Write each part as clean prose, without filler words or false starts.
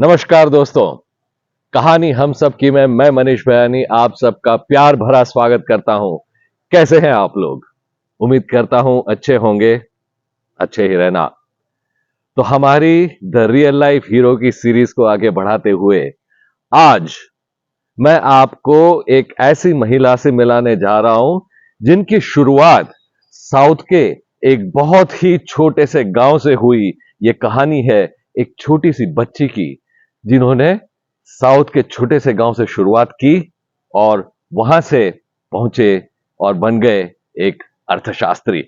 नमस्कार दोस्तों, कहानी हम सब की में मैं मनीष भयानी आप सबका प्यार भरा स्वागत करता हूं। कैसे हैं आप लोग? उम्मीद करता हूं अच्छे होंगे, अच्छे ही रहना। तो हमारी द रियल लाइफ हीरो की सीरीज को आगे बढ़ाते हुए आज मैं आपको एक ऐसी महिला से मिलाने जा रहा हूं जिनकी शुरुआत साउथ के एक बहुत ही छोटे से गांव से हुई। ये कहानी है एक छोटी सी बच्ची की जिन्होंने साउथ के छोटे से गांव से शुरुआत की और वहां से पहुंचे और बन गए एक अर्थशास्त्री।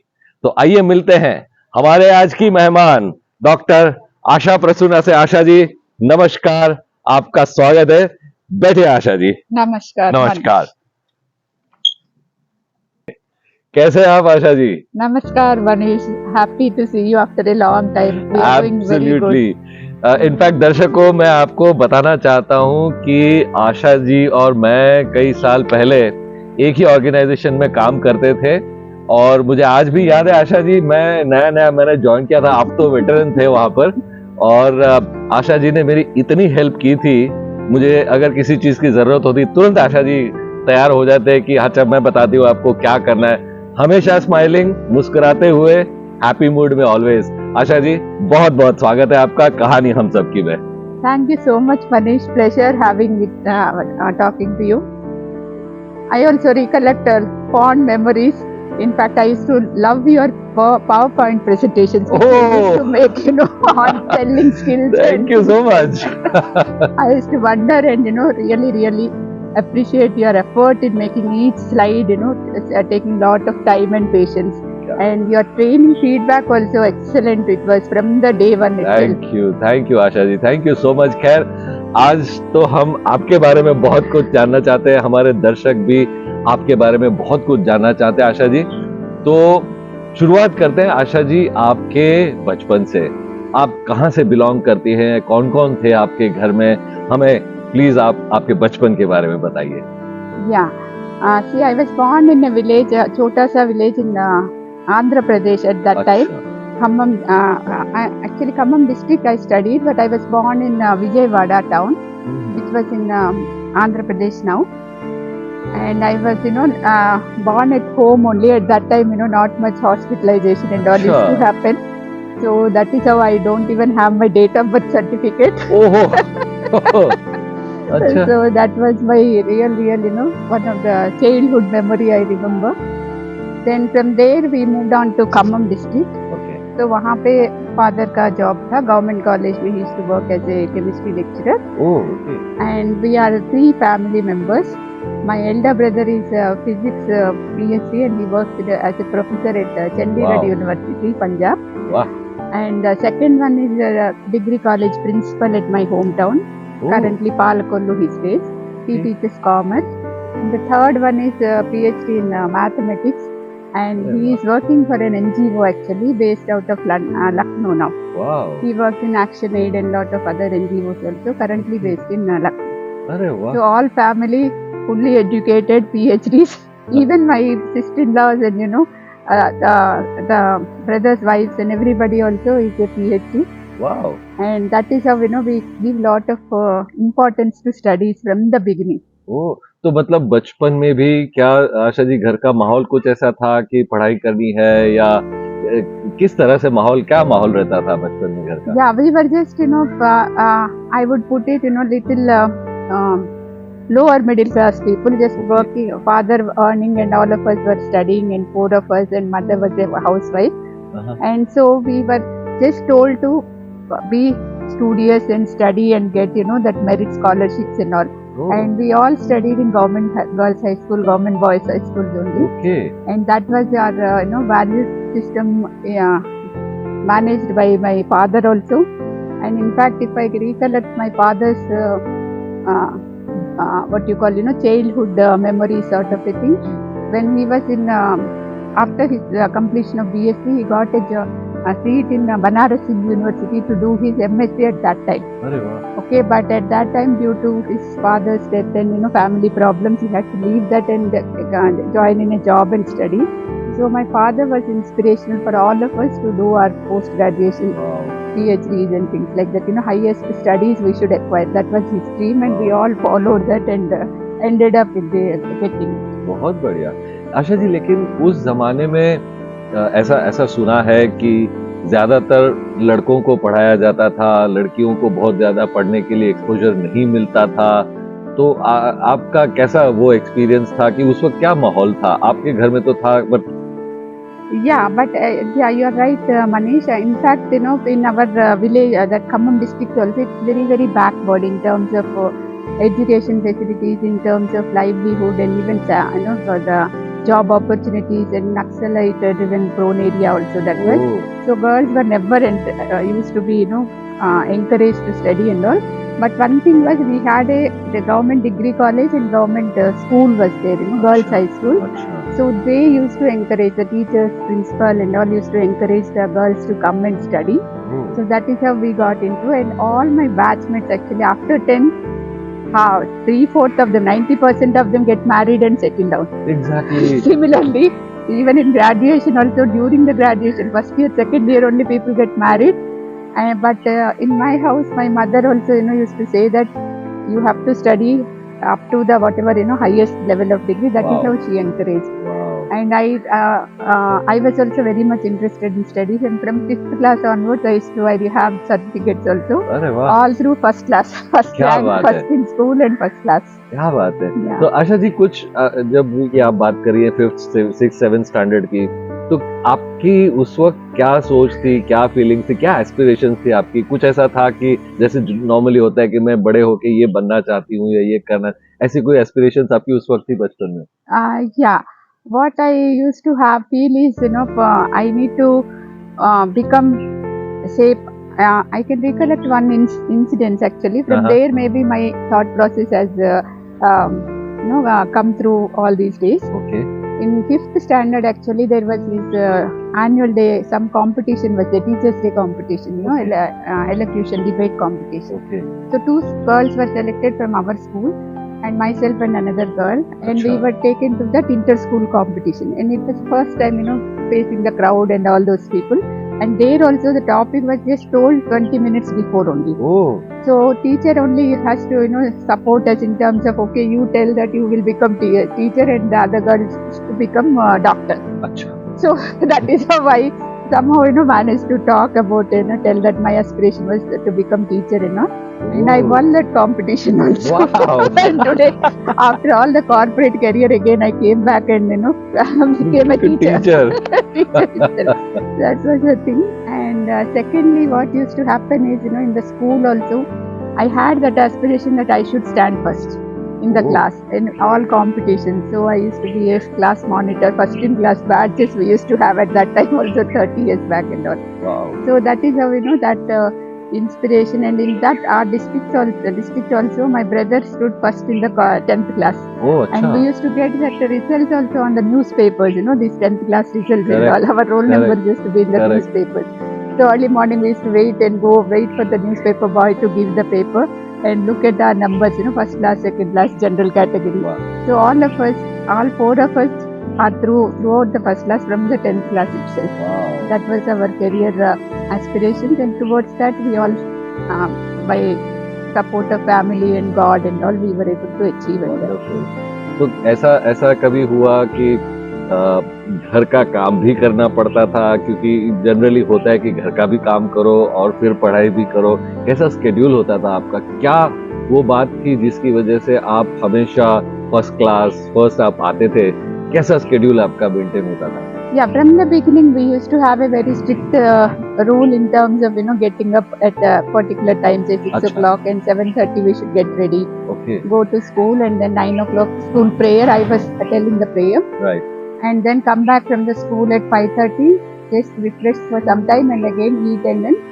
तो आइए मिलते हैं हमारे आज की मेहमान डॉक्टर आशा प्रसूना से। आशा जी नमस्कार, आपका स्वागत है। बैठे आशा जी। नमस्कार नमस्कार। मनीष। कैसे हैं आप आशा जी? नमस्कार Manish, happy to see you after a long time. We are doing very good. Absolutely. In fact दर्शकों, मैं आपको बताना चाहता हूं कि आशा जी और मैं कई साल पहले एक ही ऑर्गेनाइजेशन में काम करते थे और मुझे आज भी याद है आशा जी, मैं नया नया मैंने ज्वाइन किया था, आप तो वेटरन थे वहां पर। और आशा जी ने मेरी इतनी हेल्प की थी, मुझे अगर किसी चीज की जरूरत होती तुरंत आशा जी तैयार हो जाते कि अच्छा मैं बताती हूँ आपको क्या करना है। हमेशा स्माइलिंग, मुस्कुराते हुए, हैप्पी मूड में ऑलवेज। आशा जी बहुत बहुत स्वागत है आपका कहानी हम सब की में। Thank you so much Manish, pleasure having with talking to you. I also recollect fond memories. In fact, I used to love your PowerPoint presentations which you used to make, on selling skills. Thank you so much. I used to wonder and really appreciate your effort in making each slide, taking lot of time and patience. And your training feedback also excellent. It was from the day one itself. Thank you Asha ji, thank you so much. खैर आज तो हम आपके बारे में बहुत कुछ जानना चाहते हैं, हमारे दर्शक भी आपके बारे में बहुत कुछ जानना चाहते हैं आशा जी। तो शुरुआत करते हैं आशा जी आपके बचपन से। आप कहाँ से बिलोंग करती हैं, कौन कौन थे आपके घर में? हमें प्लीज आप आपके बचपन के बारे में बताइए। See, I was born in a village, छोटा सा village in Andhra Pradesh at that time. Khammam, actually Khammam district I studied, but I was born in Vijayawada town, which was in Andhra Pradesh now. And I was, born at home only at that time. Not much hospitalization and all used to happen. So that is how I don't even have my date of birth certificate. So that was my real, one of the childhood memory I remember. Then from there we moved on to Khammam district. तो वहाँ पे father का job था, government college में ही to work as a chemistry lecturer. And we are 3 family members. My elder brother is physics PhD and he works as a professor at Chandigarh University, Punjab. And the second one is a degree college principal at my hometown. Currently Palakollu he stays. He teaches commerce. And the third one is PhD in mathematics. And he is working for an NGO actually based out of Lucknow now. Wow. He works in Action Aid and lot of other NGOs also, currently based in Lucknow. Arre, wow. So all family fully educated PhDs. Even my sister-in-laws and the brothers' wives and everybody also is a PhD. Wow. And that is how we give lot of importance to studies from the beginning. तो मतलब बचपन में भी क्या आशा जी घर का माहौल कुछ ऐसा था कि पढ़ाई करनी है, या किस तरह से माहौल, क्या माहौल रहता था बचपन में घर का? Yeah, we were just I would put it little lower middle class people, just working, father earning and all of us were studying and 4 of us, and mother was a housewife. And so we were just told to be studious and study and get that merit scholarships and all. And we all studied in government girls high school, government boys high schools only. And that was our value system managed by my father also. And in fact, if I recollect my father's what you call childhood memory sort of a thing, when he was in after his completion of BSc, he got a seat in Banaras University to do his MSc at that time. Okay, but at that time, due to his father's death and family problems, he had to leave that and join in a job and study. So my father was inspirational for all of us to do our post graduation. PhDs and things like that. Highest studies we should acquire. That was his dream, and we all followed that and ended up with getting. बहुत बढ़िया। आशा जी, लेकिन उस जमाने में ऐसा ऐसा सुना है कि ज्यादातर लड़कों को पढ़ाया जाता था, लड़कियों को बहुत ज्यादा पढ़ने के लिए एक्सपोजर नहीं मिलता था। तो आपका कैसा वो एक्सपीरियंस था कि उस वक्त क्या माहौल था? आपके घर में तो था, but Yeah, but yeah, you are right, Manish. In fact, in our village, that Khammam district also, it's very, very backward in terms of education facilities, in terms of livelihood, and even for the job opportunities and Naxalite-driven prone area also that was. So girls were never used to be, encouraged to study and all. But one thing was we had the government degree college and government school was there, girls high school. So they used to encourage the teachers, principal and all used to encourage the girls to come and study. So that is how we got into it. And all my batchmates actually after 10th, 3/4 of them, 90% of them get married and settle down. Exactly. Similarly, even in graduation also, during the graduation, first year, second year only people get married. But in my house, my mother also, used to say that you have to study up to the whatever, highest level of degree. That is how she encouraged. And I was also very much interested in studies. And from 5th class onwards, I have certificates also. All through first class, first rank, first in school and first class. क्या बात है। तो आशा जी, कुछ जब ये आप बात करिए 5th 6th 7th स्टैंडर्ड की, तो आपकी उस वक्त क्या सोच थी, क्या फीलिंग थी, क्या एस्पिरेशंस थी आपकी? कुछ ऐसा था कि जैसे नॉर्मली होता है कि मैं बड़े होके ये बनना चाहती हूँ या ये करना, ऐसी कोई एस्पिरेशंस आपकी उस वक्त थी बचपन में? Yeah, what I used to have feel is I need to become, say, I can recollect one incident actually. From there maybe my thought process has come through all these days. Okay. In 5th standard actually there was this annual day, some competition was the Teachers Day competition, elocution debate competition. Okay. So 2 girls were selected from our school and myself and another girl, and we were taken to that inter-school competition, and it was first time facing the crowd and all those people. And there also the topic was just told 20 minutes before only. So teacher only has to support us in terms of, okay, you tell that you will become teacher and the other girls to become doctor. So that is how I somehow managed to talk about tell that my aspiration was to become teacher and I won that competition also. Wow. And today, after all the corporate career, again I came back and became a teacher. That was the thing. And secondly, what used to happen is in the school also, I had that aspiration that I should stand first in the class in all competitions. So I used to be a class monitor, first in class badges we used to have at that time also 30 years back and all. Wow. So that is how that inspiration, and in that our district also my brother stood first in the 10th class. And we used to get that results also on the newspapers, these 10th class results. Correct. And all our roll number used to be in the newspapers. So early morning we used to wait for the newspaper boy to give the paper and look at our numbers, first class, second class, general category. Wow. So all 4 of us are throughout the first class from the 10th class itself. Wow. That was our career aspirations, and towards that we all, by support of family and God and all, we were able to achieve it. तो ऐसा कभी हुआ कि घर का काम भी करना पड़ता था, क्योंकि जनरली होता है कि घर का भी काम करो और फिर पढ़ाई भी करो, कैसा स्केड्यूल होता था आपका? क्या वो बात थी जिसकी वजह से आप हमेशा फर्स्ट आप आते थे? कैसा स्केड्यूल आपका मेंटेन होता था? Yeah, from the beginning we used to have a very strict rule in terms of getting up at a particular time, say 6 o'clock, and 7:30 we should get ready. Okay. Go to school, and then 9 o'clock school prayer. I was attending the prayer. Right. And then come back from the school at 5:30, just refresh for some time, and again eat and then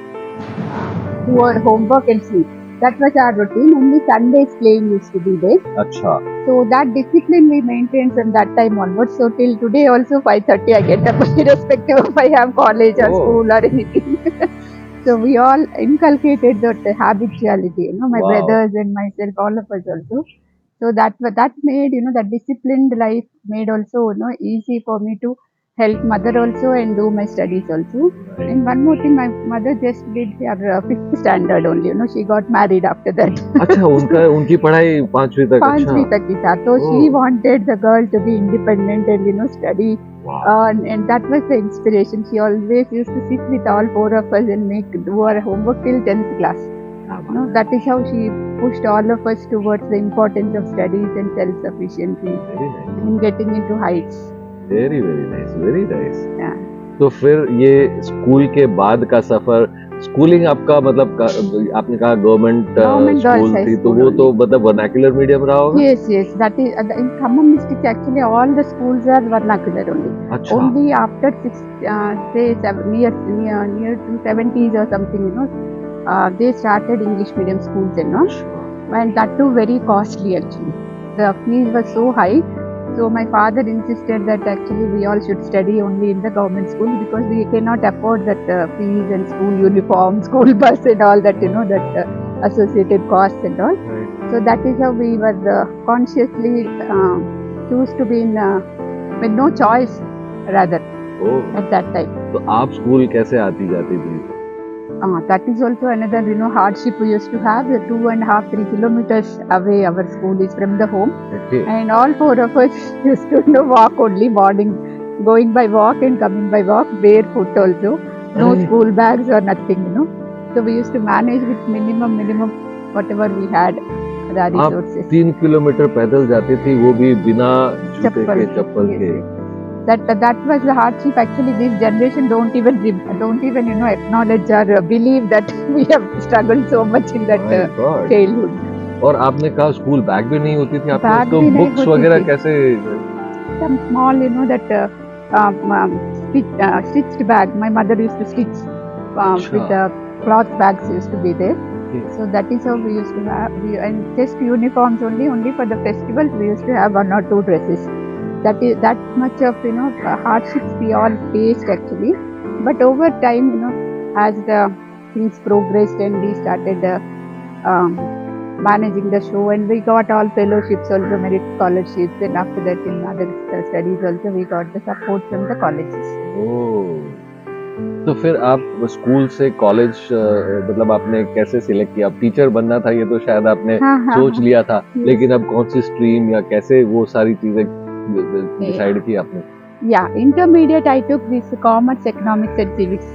do our homework and sleep. That was our routine. Only Sundays playing used to be there. Acha. So that discipline we maintained from that time onwards. So till today also 5:30 I get up, irrespective if I have college or school or anything. So we all inculcated that habituality, my brothers and myself, all of us also. So that made, that disciplined life made also, easy for me to help mother also and do my studies also. Right. And one more thing, my mother just did her fifth standard only. She got married after that. अच्छा उनकी पढ़ाई 5वीं तक. पांचवी अच्छा. तक ही था. So she wanted the girl to be independent and study. Wow. And that was the inspiration. She always used to sit with all four of us and do our homework till 10th class. That is how she pushed all of us towards the importance of studies and self-sufficiency. Very nice. And getting into heights. Very nice, very nice. Yeah. तो फिर ये school के बाद का सफर, schooling आपका मतलब आपने कहा गवर्नमेंट स्कूल थी, तो वो तो मतलब वर्नाकुलर मीडियम रहा होगा? Yes. That is in Khammam district. Actually, all the schools are vernacular only. अच्छा. Only after near to 70s or something, they started English medium schools and all. And that too very costly actually. The fees were so high. So my father insisted that actually we all should study only in the government school because we cannot afford that fees and school uniform, school bus and all that, that associated costs and all. Right. So that is how we were consciously choose to be in with no choice rather at that time. तो आप school कैसे आती जाती थी? That is also another hardship we used to have. 2.5-3 kilometers away our school is from the home. Okay. And all four of us used to walk only morning, going by walk and coming by walk, barefoot also. No school bags or nothing, So we used to manage with minimum whatever we had, the resources. आप 3 kilometre पैदल जाती थी, वो भी बिना जूते के, चप्पल के. That was the hardship. Actually, this generation don't even acknowledge or believe that we have struggled so much in that childhood. और आपने कहा स्कूल बैग भी नहीं होती थी आपके, बैग तो भी नहीं बुक्स होती वगैरह थी. कैसे? Some small, that stitched bag. My mother used to stitch with the cloth bags used to be there. Okay. So that is how we used to have. And just uniforms only for the festivals we used to have 1 or 2 dresses. That much of hardships we all faced actually. But over time, as the things progressed and we started managing the show, and we got all fellowships also, merit scholarships, and after that in other studies also we got the support from the colleges. तो फिर आप school से college मतलब आपने कैसे select किया? अब teacher बनना था, ये तो शायद आपने सोच लिया था, लेकिन अब कौन सी स्ट्रीम या कैसे वो सारी चीजें डिसाइड की आपने? Yeah, intermediate I took this commerce, economics and civics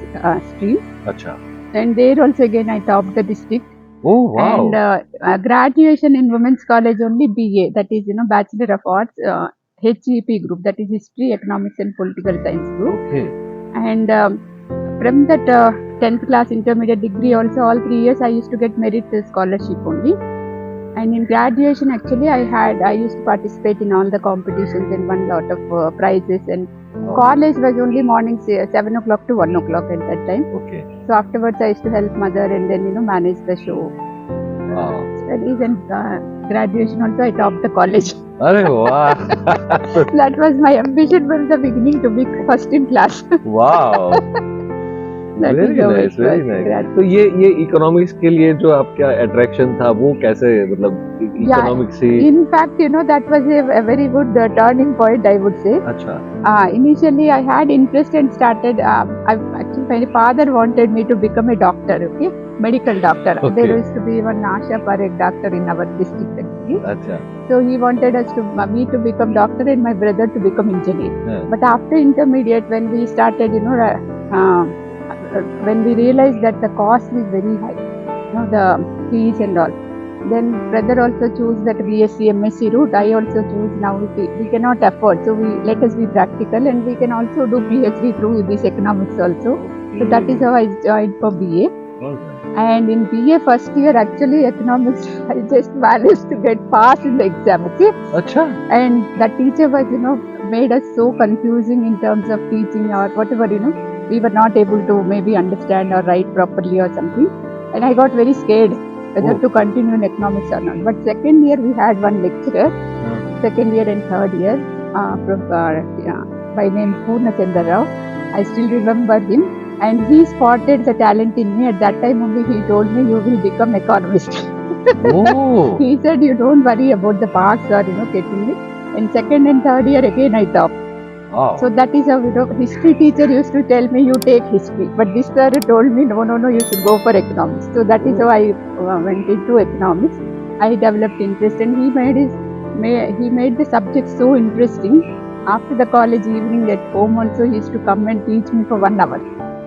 stream. अच्छा. And there also again I topped the district. Oh wow. And graduation in women's college only BA, that is Bachelor of Arts, HEP group, that is History, Economics and Political Science group. Okay. And from that 10th class intermediate degree also, all 3 years I used to get merit scholarship only. And in graduation actually I used to participate in all the competitions and won lot of prizes. And college was only morning 7 o'clock to 1 o'clock at that time. Okay. So afterwards I used to help mother and then manage the show. Wow. Studies and graduation also I topped the college. अरे वाह. That was my ambition from the beginning, to be first in class. Wow. Very nice, very nice. तो ये economics के लिए जो आपका attraction था वो कैसे, मतलब इकोनॉमिक्स से? In fact, that was a very good turning point, I would say. अच्छा. Initially I had interest and started. Actually, my father wanted me to become a doctor. Okay, medical doctor. Okay. There used to be one Asha Parekh doctor in our district actually. अच्छा. So he wanted me to become doctor and my brother to become engineer. Yeah. But after intermediate, when we started, when we realized that the cost is very high, the fees and all, then brother also chose that BSc MSc route. I also choose now we cannot afford, so let us be practical and we can also do PhD through this economics also. So that is how I joined for BA. Okay. And in BA first year actually economics I just managed to get pass in the exam. Okay. अच्छा. And the teacher was made us so confusing in terms of teaching or whatever, we were not able to maybe understand or write properly or something. And I got very scared whether to continue in economics or not. But second year we had one lecturer, second year and third year, by name Purna Chandra Rao. I still remember him, and he spotted the talent in me. At that time only he told me, you will become economist. Oh. He said, you don't worry about the marks or getting it. In second and third year again I topped. Wow. So that is how, history teacher used to tell me, you take history. But this sir told me, no, you should go for economics. So that is how I went into economics. I developed interest, and he made the subject so interesting. After the college evening at home also, he used to come and teach me for 1 hour.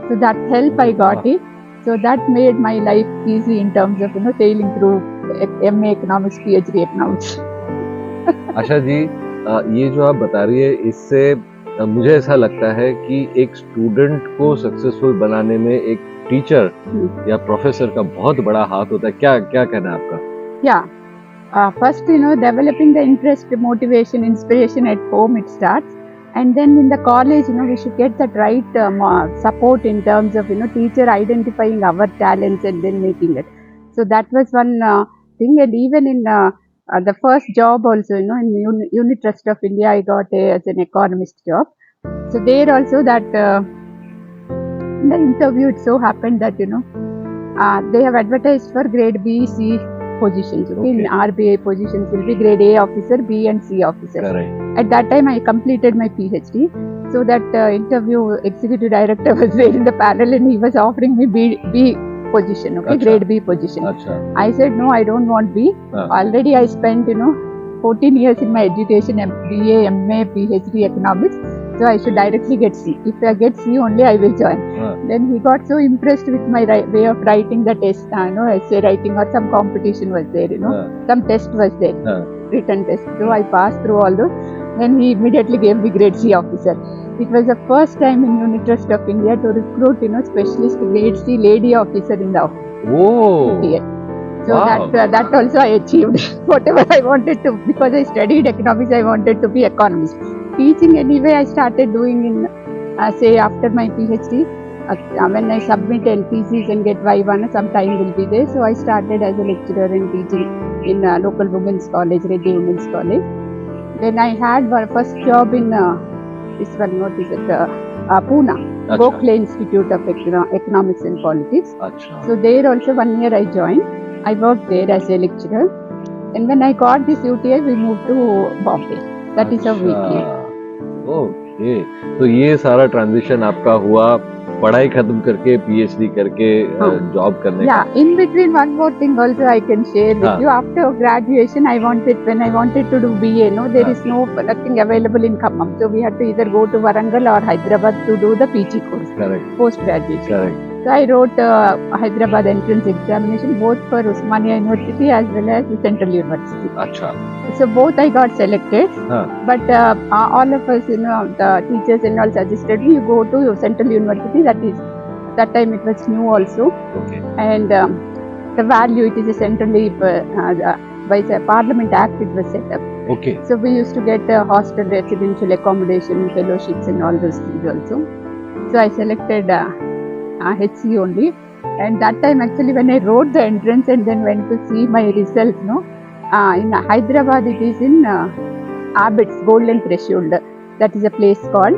So that help I got it. So that made my life easy in terms of sailing through MA economics, PhD economics. Asha ji, ये जो आप बता रही है इससे मुझे ऐसा लगता है कि एक स्टूडेंट को सक्सेसफुल बनाने में एक टीचर या प्रोफेसर का बहुत बड़ा हाथ होता है. क्या क्या कहना है आपका? First, developing the interest, motivation, inspiration at home, it starts. And then in the college, we should get that right support in terms of, teacher identifying our talents and then making it. So that was one thing. And even in the first job also, in Unit Trust of India, I got as an economist job. So there also that in the interview, it so happened that, they have advertised for grade B, C positions. Okay. In RBI positions will be grade A officer, B and C officers. Correct. At that time I completed my PhD. So that interview executive director was there in the panel, and he was offering me B position, okay, grade B position. I said no, I don't want B. Already I spent 14 years in my education, BA, MA, PhD economics. So I should directly get C. If I get C only, I will join. Then he got so impressed with my way of writing the test, essay writing or some competition was there, some test was there, written test. So I passed through all those. Then he immediately gave me grade C officer. It was the first time in Unit Trust of India to recruit, specialist grade C lady officer in the office. Whoa! So wow. That also I achieved. Whatever I wanted to, because I studied economics, I wanted to be economist. Teaching anyway, I started doing in, say after my PhD, when I submit LPCs and get Viva, some time will be there. So I started as a lecturer and teaching in local women's college, Reddy Women's College. Then I had my first job in this one, what is it, Pune, Gokhale Institute of Economics and Politics. So there also 1 year I joined. I worked there as a lecturer. And when I got this UTI, we moved to Bombay. That is how we came. Okay, तो ये सारा transition आपका हुआ पढ़ाई खत्म करके PhD करके job करने का. In between one more thing also I can share with you. After graduation, when I wanted to do BA, there is nothing available in Khammam. So we had to either go to Warangal or Hyderabad to do the PG course. Correct. Post graduation. Correct. So I wrote Hyderabad entrance examination both for Osmania University as well as the Central University. Achha. So both I got selected, but all of us, the teachers and all suggested me, you go to Central University. That time it was new also. Okay. And the value, it is a centrally by the Parliament Act it was set up. Okay. So we used to get hostel, residential accommodation, fellowships and all those things also. So I selected HC only. And that time actually when I wrote the entrance and then went to see my results, in Hyderabad it is in Abbott's Golden Threshold. That is a place called,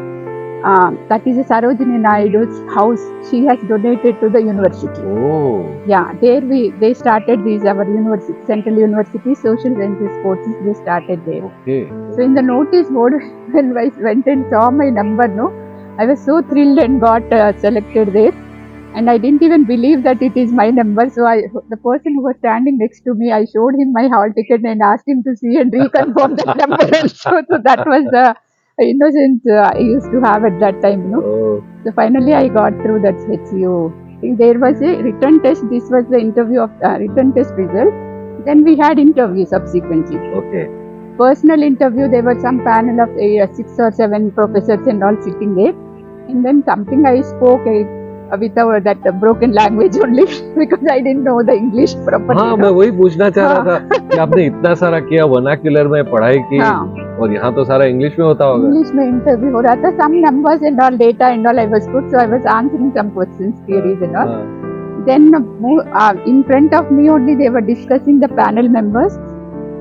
that is a Sarojini Naidu's house. She has donated to the university. Oh. Yeah, there they started our university, Central University, Social Sciences Courses, they started there. Okay. So in the notice board, when I went and saw my number, I was so thrilled and got selected there. And I didn't even believe that it is my number. So the person who was standing next to me, I showed him my hall ticket and asked him to see and reconfirm that number. So that was the innocence I used to have at that time, Oh. So finally I got through that HCO. There was a written test. This was the interview of written test result. Then we had interview subsequently. Okay. Personal interview, there was some panel of 6 or 7 professors and all sitting there. And then something I spoke without that broken language only because I didn't know the English properly. हाँ, मैं वही पूछना चाह रहा था कि आपने इतना सारा किया, वर्नाक्युलर में पढ़ाई की, और यहाँ तो सारा इंग्लिश में होता होगा. इंग्लिश में इंटरव्यू हो रहा था. Some numbers and all, data and all I was good, so I was answering some questions, theories and all. Then in front of me only they were discussing, the panel members,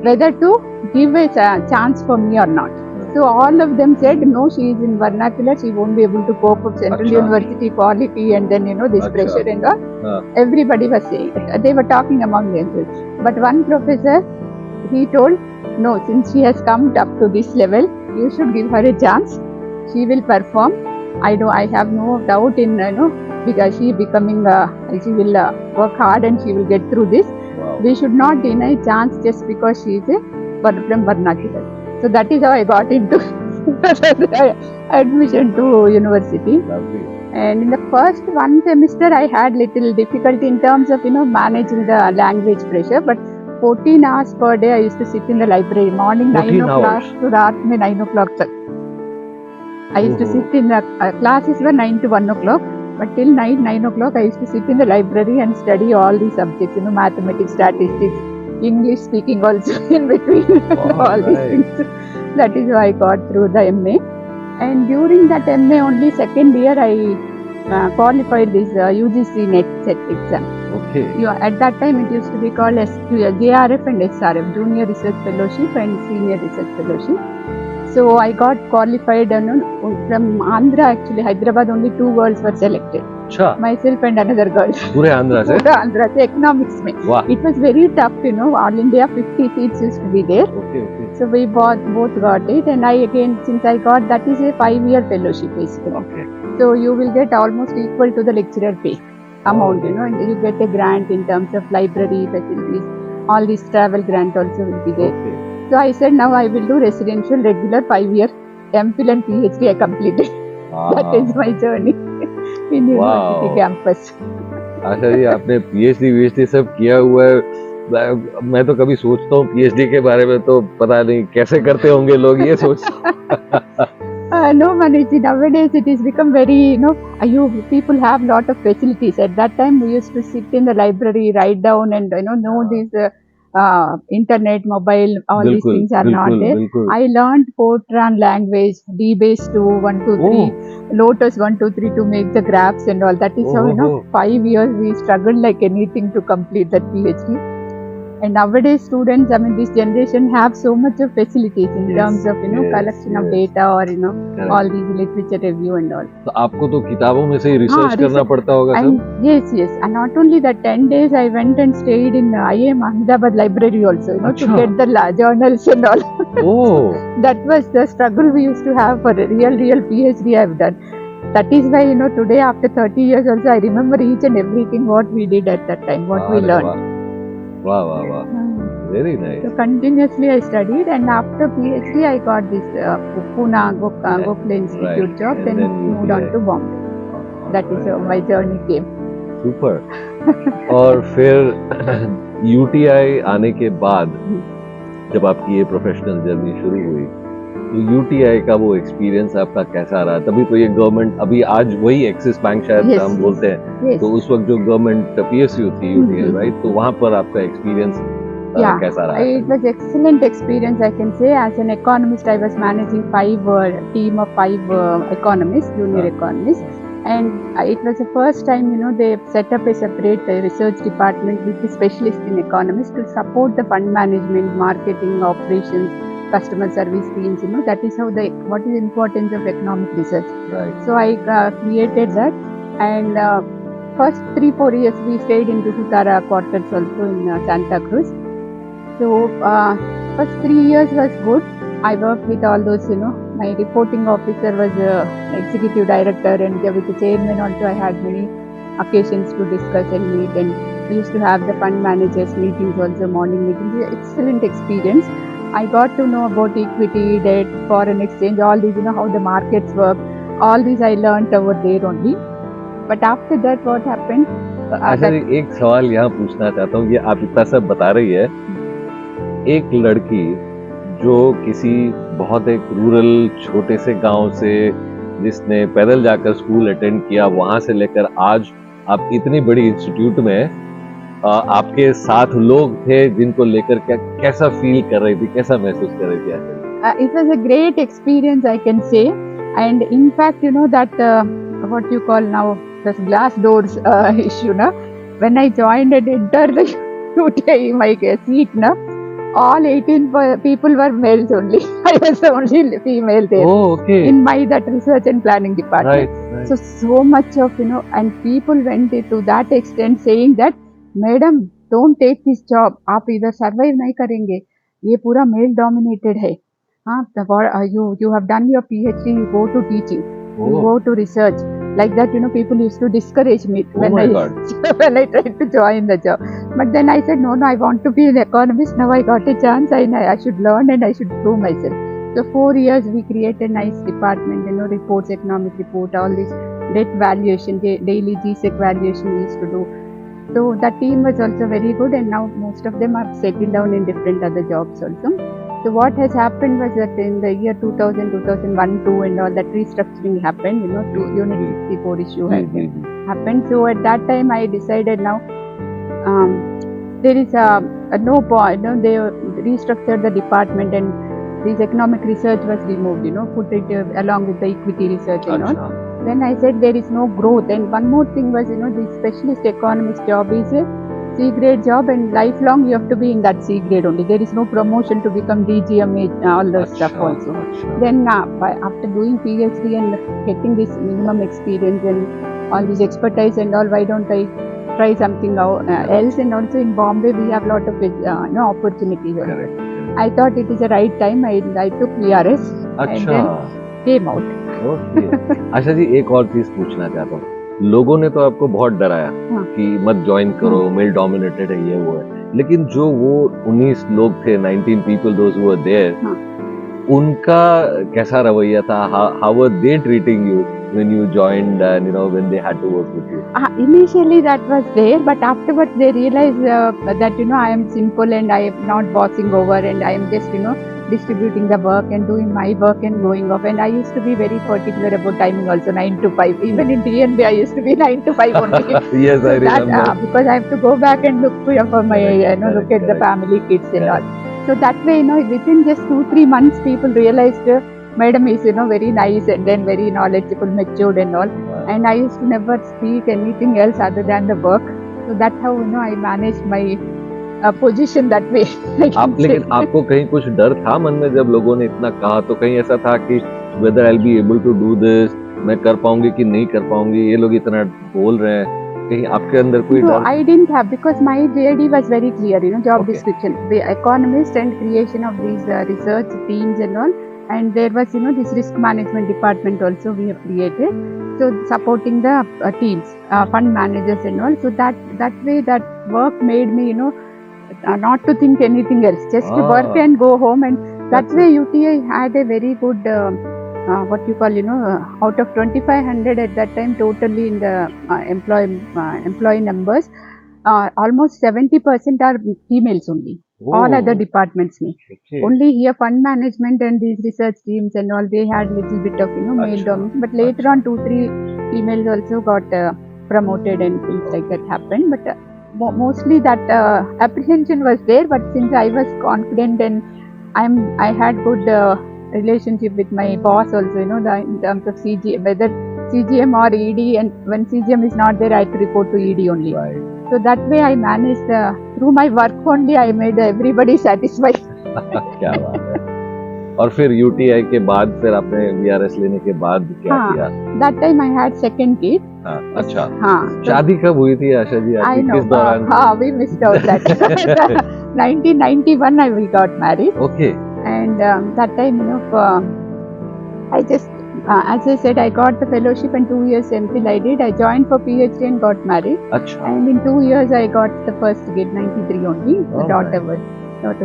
whether to give a chance for me or not. So all of them said, no, she is in vernacular, she won't be able to cope with Central University quality and then, this pressure and all. Everybody was saying, they were talking among themselves. But one professor, he told, no, since she has come up to this level, you should give her a chance. she will perform. I have no doubt in because she becoming she will work hard and she will get through this. Wow. We should not deny chance just because she is from vernacular. So that is how I got into admission to university. Lovely. And in the first one semester I had little difficulty in terms of managing the language pressure, but 14 hours per day I used to sit in the library, morning 9 14 o'clock hours. to रात में 9 o'clock तक. I used to sit in the classes were 9 to 1 o'clock, but till night 9 o'clock I used to sit in the library and study all these subjects, mathematics, statistics, English speaking also in between, all these things. That is how I got through the MA. And during that MA only second year I qualified this UGC NET set exam. Okay. At that time it used to be called JRF and SRF, Junior Research Fellowship and Senior Research Fellowship. So I got qualified from Andhra, actually Hyderabad only 2 girls were selected. अच्छा. Myself and another girl. पूरे आंध्रा से? पूरे आंध्रा से economics में. Wow. It was very tough, all India 50 seats used to be there. Okay, okay. So we both got it, and I again, since I got, that is a 5-year fellowship basically. Okay. So you will get almost equal to the lecturer pay amount, and you get a grant in terms of library facilities, all these travel grant also will be there. Okay. So I said now I will do residential regular 5-year MPhil and PhD I completed. Wow. That is my journey in university campus. Asha ji आपने PhD सब किया हुआ है. मैं तो कभी सोचता हूँ PhD के बारे में तो पता नहीं कैसे करते होंगे लोग, ये सोचता No, Manish, nowadays it is become very, people have lot of facilities. At that time we used to sit in the library, write down and know these internet, mobile, all these things are not there. I learned Fortran language, DBase 2, 1, 2, 3, Lotus 1, 2, 3 to make the graphs and all. That is how 5 years we struggled like anything to complete that PhD. And nowadays students, this generation have so much of facilities in terms of collection of data or all these literature review and all. तो आपको तो किताबों में से ही research करना पड़ता होगा सब? Yes, and not only that, 10 days I went and stayed in IIM Ahmedabad library also, to get the journals and all. Oh. That was the struggle we used to have for a real PhD I have done. That is why today after 30 years also I remember each and everything what we did at that time, what we learned. Wow. Very nice. So continuously I studied, and after PhD I got this Pune Gokhale Institute job, then moved on to Bombay. That is how my journey came. Super. और फिर UTI आने के बाद जब आपकी ये professional journey शुरू हुई, तो UTI का वो एक्सपीरियंस आपका कैसा रहा? तभी तो ये गवर्नमेंट, अभी आज वही एक्सिस बैंक शायद हम बोलते हैं, तो उस वक्त जो गवर्नमेंट PSU थी UTI, राइट? तो वहाँ पर आपका एक्सपीरियंस कैसा रहा? It was excellent experience, I can say. As an economist, I was managing team of 5 economists, junior economists, and it was the first time they set up a separate research department with the specialist in economics to support the fund management, marketing, operations, customer service teams. That is how what is the importance of economic research. Right. So I created that, and first 3-4 years we stayed in the Hutara quarters also in Santa Cruz. So first 3 years was good. I worked with all those, my reporting officer was executive director, and with the chairman also I had many occasions to discuss and meet, and we used to have the fund managers meetings also, morning meetings. Excellent experience. I got to know about equity, debt, foreign exchange, all these, how the markets work. All these I learned over there only. But after that, what happened? अच्छा, एक सवाल यहाँ पूछना चाहता हूँ, ये आप इतना सब बता रही है, एक लड़की जो किसी बहुत एक रूरल छोटे से गांव से, जिसने पैदल जाकर स्कूल अटेंड किया, वहां से लेकर आज आप इतनी बड़ी इंस्टीट्यूट में आपके साथ लोग थे जिनको लेकर कैसा फील कर रही थी, कैसा महसूस कर रही थी? It was a great experience, I can say, and in fact that what you call now the glass doors issue, when I joined and entered the UTI my seat, all 18 people were males only. I was the only female there. Oh, okay. In my that research and planning department. Right. So much of and people went to that extent saying that, madam don't take this job, आप इधर survive नहीं करेंगे, ये पूरा male dominated है, You have done your PhD, you go to teaching, you Oh, go to research. Like that, people used to discourage me oh when my I God. when I tried to join the job. But then I said, no, I want to be an economist. Now I got a chance, and I should learn and I should prove myself. So 4 years we created a nice department, reports, economic report, all this debt valuation, daily GSEC valuation we used to do. So that team was also very good, and now most of them are settled down in different other jobs also. So what has happened was that in the year 2000, 2001, 2 and all that restructuring happened, to Unit 64 issue had happened. So at that time I decided now there is a no point, they restructured the department and this economic research was removed, put it along with the equity research and all. Acha. Then I said there is no growth. And one more thing was, the specialist economist job is a C grade job, and lifelong you have to be in that C grade only. There is no promotion to become DGM, all those stuff Acha. also. Acha. Then after doing PhD and getting this minimum experience and all this expertise and all, why don't I try something else? And also in Bombay we have lot of opportunities. Correct. I thought it is the right time. I took VRS and अच्छा. then came out. Okay. Asha ji, एक और चीज पूछना चाहता हूँ. लोगों ने तो आपको बहुत डराया हाँ. कि मत ज्वाइन करो, मेल डोमिनेटेड है, ये वो है. लेकिन जो वो 19 लोग थे, 19 people those who were there, हाँ. उनका कैसा रवैया था? How were they treating you when you joined and when they had to work with you? Initially that was there, but afterwards they realized that I am simple and I am not bossing over, and I am just distributing the work and doing my work and going off. And I used to be very particular about timing also, 9 to 5. Even in DNB I used to be 9 to 5 only. Yes, So I remember. because I have to go back and look for my look at the family, kids and all. So that way, within just 2-3 months, people realized Madam is very nice and then very knowledgeable, matured and all. And I used to never speak anything else other than the work. So that's how I managed my position that way. लेकिन आपको कहीं कुछ डर था मन में जब लोगों ने इतना कहा? तो कहीं ऐसा था कि whether I'll be able to do this, मैं कर पाऊंगी कि नहीं कर पाऊंगी, ये लोग इतना बोल रहे हैं, कहीं आपके अंदर कोई No, डर? I didn't have, because my JD was very clear, job description, the economist and creation of these research teams and all. And there was, this risk management department also we have created. So supporting the teams, fund managers and all. So that way, that work made me, not to think anything else, just to work and go home. And that way UTI had a very good, what you call, out of 2500 at that time totally in the employee numbers, almost 70% are females only. All other departments me. Okay. Only here fund management and these research teams and all, they had little bit of male dominance. But later on 2-3 females also got promoted and things like that happened. But mostly that apprehension was there. But since I was confident and I had good relationship with my boss also, in terms of CGM, whether CGM or ED, and when CGM is not there, I had to report to ED only. Right. So that way I managed, through my work only, I made everybody satisfied. क्या बात है. और फिर UTI के बाद फिर आपने VRS लेने के बाद क्या किया? That time I had second kid. हाँ, अच्छा. हाँ. शादी कब हुई थी आशा जी I आपकी? know. किस दौरान? We missed out that. 1991 we got married. Okay. And that time, I just, as I said, I got the fellowship and 2 years MPhil I did. I joined for PhD and got married. अच्छा. And in 2 years I got the first kid, 93 only. The daughter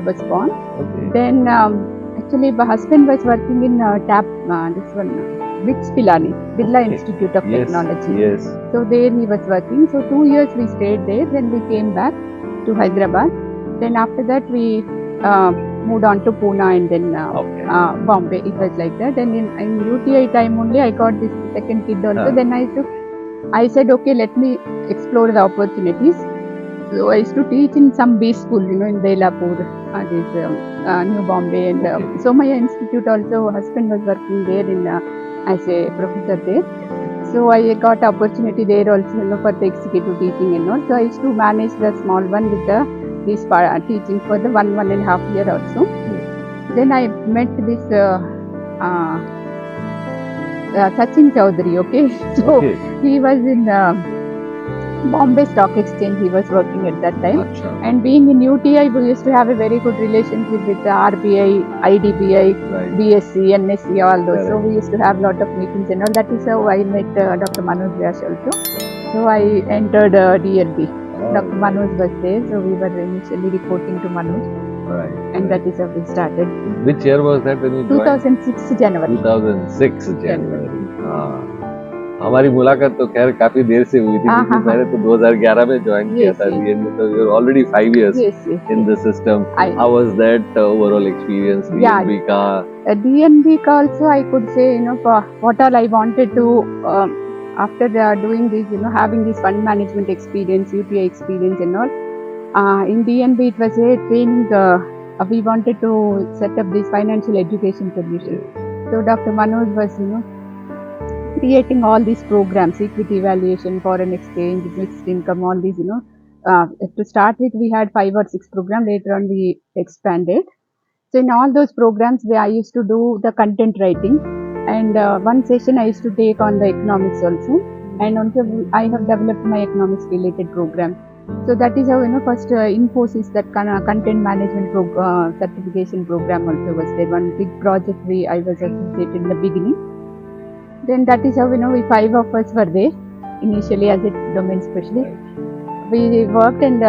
was born. Okay. Then actually my husband was working in BITS Pilani, Birla Institute of Technology. Yes. So there he was working. So 2 years we stayed there. Then we came back to Hyderabad. Then after that we moved on to Pune and then Bombay. It was like that. Then in UTI time only I got this second kid also. Then I said, okay, let me explore the opportunities. So I used to teach in some B school, in Belapur, New Bombay, and so my institute also, husband was working there as a professor there. So I got opportunity there also, for the executive teaching and all. So I used to manage the small one with this teaching for the 1.5 year also. Then I met this Sachin Chaudhary. Okay, so he was in Bombay Stock Exchange he was working at that time. अच्छा, And being in UTI, we used to have a very good relationship with the RBI, IDBI, right, BSc, NSC, all those. So correct. we used to have lot of meetings and all. That is how I met Dr. Manoj Vyas also. So I entered DLB. Dr. Alright, Manoj was there, so we were initially reporting to Manoj, right, and right. that is how we started. Which year was that when you joined? 2006 January. 2006 जनवरी। हाँ, हमारी मुलाकात तो खैर काफी देर से हुई थी हाँ, क्योंकि हाँ, मैंने तो 2011 में ज्वाइन किया Yes, था yes. DNB, तो you're already 5 years Yes, yes, in yes. the system. How was that overall experience? Yeah. DNB का DNB ka also I could say, what all I wanted to, after doing this, having this fund management experience, UTI experience and all, in DNB it was a training, we wanted to set up this financial education solution. So Dr. Manoj was, creating all these programs, equity evaluation, foreign exchange, mixed income, all these, to start with we had 5 or 6 programs, later on we expanded. So in all those programs, I used to do the content writing, and one session I used to take on the economics also, and also I have developed my economics related program. So that is how first Infosys that content management certification program also was there. One big project I was associated in the beginning. Then that is how we 5 of us were there initially as a domain specialist. We worked and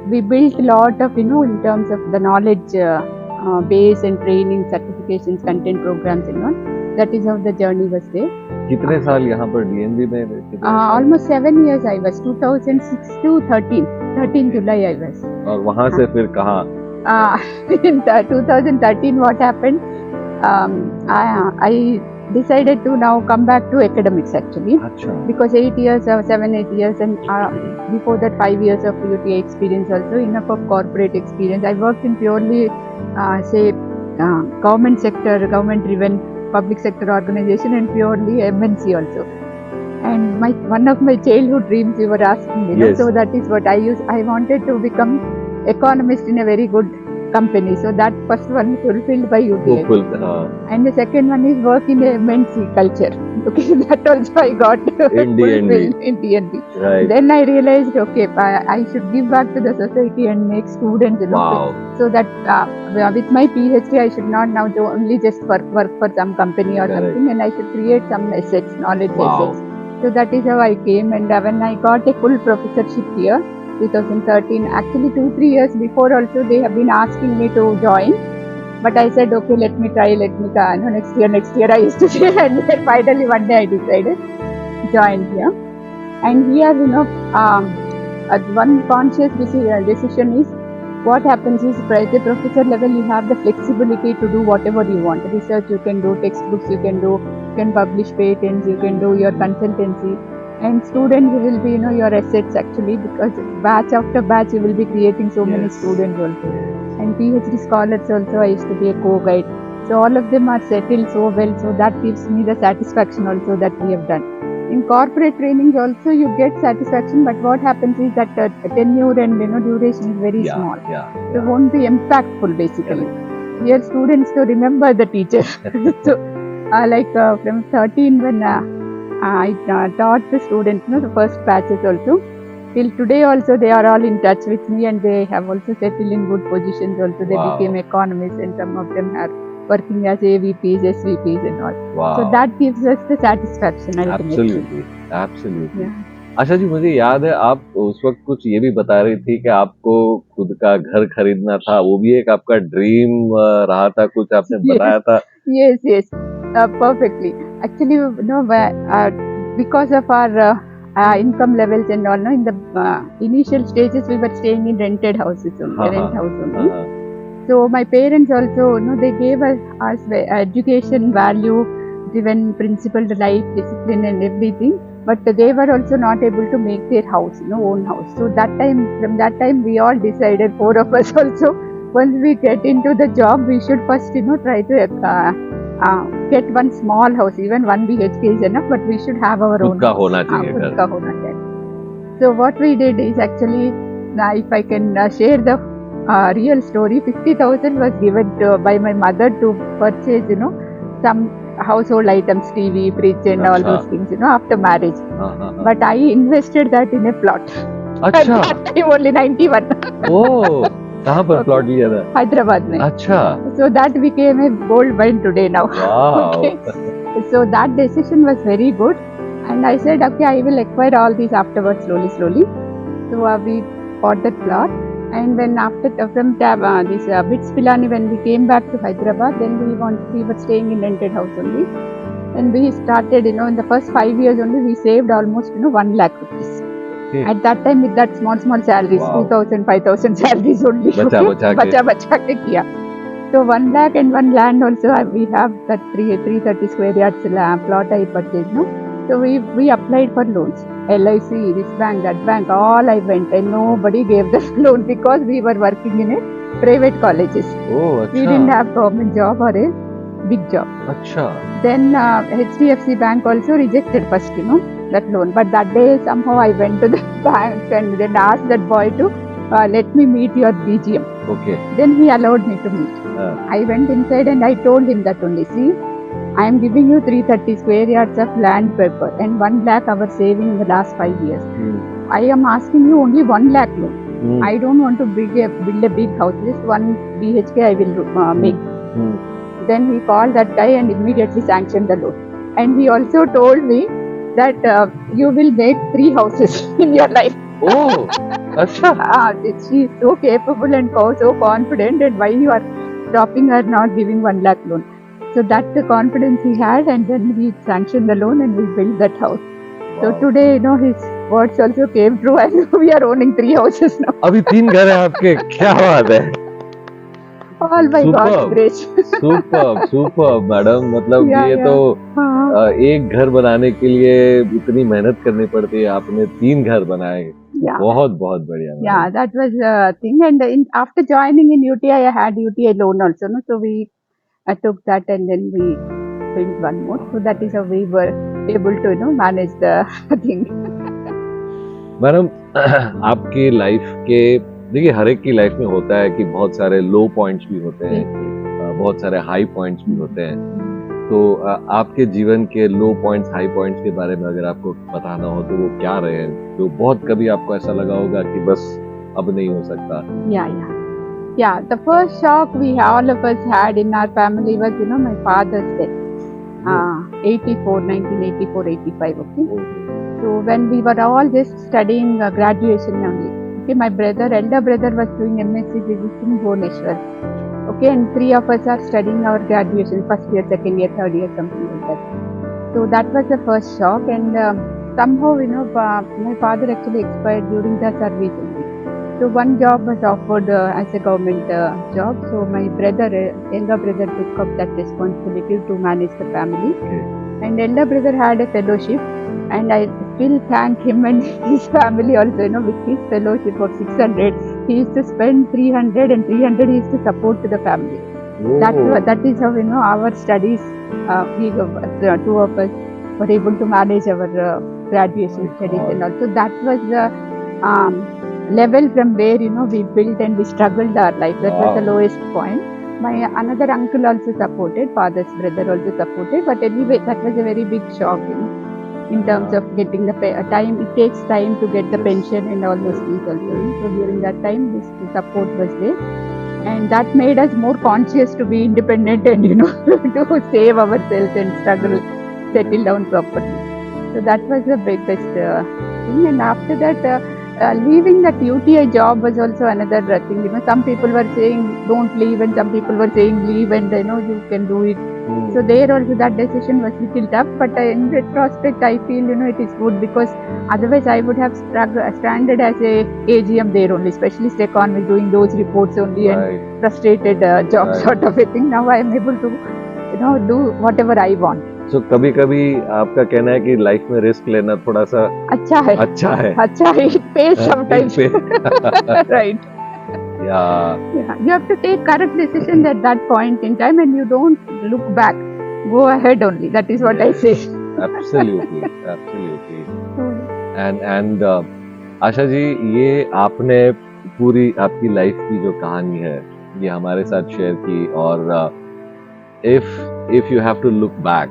we built a lot of in terms of the knowledge base and training, certifications, content programs and all. That is how the journey was there. कितने साल यहाँ पर DNB में कितने साल? Almost 7 years I was, 2006 to 13 July I was. और वहाँ से फिर कहाँ? In 2013 what happened, I decided to now come back to academics actually, अच्छा, because 8 years, 7-8 years, and before that 5 years of UTI experience also, enough of corporate experience. I worked in purely government sector, government driven public sector organization, and purely MNC also. And one of my childhood dreams you were asking, Yes. so that is what I wanted to become economist in a very good company. So that first one fulfilled by UTI. fulfilled, And the second one is work in a MNC culture. Okay, that also I got In DNB. fulfilled in DNB. right, Then I realized, okay, I should give back to the society and make students, wow, so that with my PhD I should not now only just work for some company or Correct. something, and I should create some assets, knowledge Wow. assets. So that is how I came, and when I got a full professorship here, 2013, actually 2-3 years before also they have been asking me to join, but I said, okay, let me try, next year I used to say, and then finally one day I decided join here. And here, at one conscious decision is, what happens is, at the professor level, you have the flexibility to do whatever you want. Research you can do, textbooks you can do, you can publish patents, you can do your consultancy. And students will be, your assets actually, because batch after batch you will be creating so many Yes. students also. And PhD scholars also, I used to be a co-guide. So all of them are settled so well, so that gives me the satisfaction also that we have done. In corporate trainings also you get satisfaction, but what happens is that tenure and duration is very yeah, small. yeah, So it won't be impactful basically. Here students to remember the teacher. So from 13 when I taught the students, the first batches also. Till today also they are all in touch with me, and they have also settled in good positions also. They Wow. became economists, and some of them are working as AVPs, SVPs and all. wow. So that gives us the satisfaction ultimately. Absolutely. Yeah. Asha ji, मुझे याद है आप उस वक्त कुछ ये भी बता रही थी कि आपको खुद का घर खरीदना था, वो भी एक आपका ड्रीम रहा था, कुछ आपने बताया था। Yes, perfectly. Actually, because of our income levels and all, in the initial stages we were staying in rented houses only, rent house only. So my parents also, they gave us education, value driven, principled life, discipline and everything. But they were also not able to make their house, own house. So from that time, we all decided, 4 of us also, once we get into the job, we should first, try to get one small house. Even 1 BHK is enough, but we should have our own. खुद का होना चाहिए खुद घर। का होना चाहिए. So what we did is actually, if I can share the real story, 50,000 was given by my mother to purchase, some household items, TV, fridge, and all अच्छा those things, after marriage. हाँ हाँ हाँ But I invested that in a plot. At अच्छा that time only 91. ओ कहाँ पर Okay. Plot लिया था Hyderabad mein. अच्छा So that became a gold mine today now. Wow Okay. So that decision was very good. And I said, okay, I will acquire all these afterwards slowly, slowly. So we bought that plot. And when after from this Bits Pilani, when we came back to Hyderabad, then we were staying in rented house only. And we started, in the first 5 years only, we saved almost, 1 lakh rupees. Okay. At that time with that small salaries, Wow. 2,000, 5,000 salaries only. बचा okay? बचा के Bacha ke kiya. So 1 lakh and one land also, we have that 330 square yards plot I purchased, no? So we applied for loans. LIC, this bank, that bank, all I went and nobody gave the loan because we were working in a private colleges. O We didn't अच्छा have government job or a big job. अच्छा Then HDFC bank also rejected first, that loan. But that day somehow I went to the bank and then asked that boy to let me meet your BGM. Okay Then he allowed me to meet. I went inside and I told him that only, see, I am giving you 330 square yards of land paper and 1 lakh our saving in the last 5 years. I am asking you only 1 lakh loan. I don't want to build a big house. Just 1 BHK I will make. Then he called that guy and immediately sanctioned the loan. And he also told me that you will make 3 houses in your life. ओ अच्छा She is so capable and so confident, and why you are stopping her not giving 1 lakh loan? So that's the confidence he had, and then he sanctioned the loan and we built that house. So Wow. today, his words also came true, and we are owning 3 houses now. अभी 3 घर है आपके क्या बात है All by God's grace. Super madam मतलब Yeah, ये yeah. तो हाँ. एक घर बनाने के लिए इतनी मेहनत करनी पड़ती है आपने 3 घर बनाए Yeah. बहुत बहुत बढ़िया madam Yeah, that was the thing. And after joining in UTI, I had UTI loan also. No? So I took that and then we built one more. So that is how we were able to manage the thing. Madam आपकी life के देखिए हर एक की life में होता है कि बहुत सारे लो पॉइंट्स भी होते हैं बहुत सारे हाई पॉइंट्स भी होते हैं तो आपके जीवन के लो पॉइंट्स हाई पॉइंट्स के बारे में अगर आपको बताना हो तो वो क्या रहे हैं तो बहुत कभी आपको ऐसा लगा होगा कि बस अब नहीं हो सकता Yeah, the first shock we all of us had in our family was, my father's death. 1984, 85, okay? So when we were all just studying graduation only, okay, my elder brother was doing MSc Physics in Bhubaneswar, okay, and 3 of us are studying our graduation, first year, second year, third year, something like that. So that was the first shock, and somehow, my father actually expired during the service only. So one job was offered as a government job. So my younger brother took up that responsibility to manage the family. Okay. And elder brother had a fellowship, and I still thank him and his family also, with his fellowship of 600. He used to spend 300 and 300 he used to support to the family. That is how, our studies, we 2 of us were able to manage our graduation studies and also that was the level from where, we built and we struggled our life. That was the lowest point. My another uncle also supported, father's brother also supported, but anyway, that was a very big shock, in terms of getting the time. It takes time to get the pension and all those things also. So during that time, this support was there. And that made us more conscious to be independent and, to save ourselves and struggle, settle down properly. So that was the biggest thing. And after that, leaving that UTI job was also another thing. Some people were saying don't leave, and some people were saying leave, and you can do it. So there also that decision was little tough. But in retrospect, I feel it is good because otherwise I would have stranded as a AGM there only, specialist economist, doing those reports only and frustrated job sort of a thing. Now I am able to do whatever I want. So कभी कभी आपका कहना है कि life में risk लेना थोड़ा सा अच्छा है it pays sometimes. Right. Yeah, you have to take correct decisions at that point in time and you don't look back, go ahead only. That is what I say. Absolutely. And Asha ji, ये आपने पूरी आपकी life की जो कहानी है ये हमारे साथ शेयर की और if you have to look back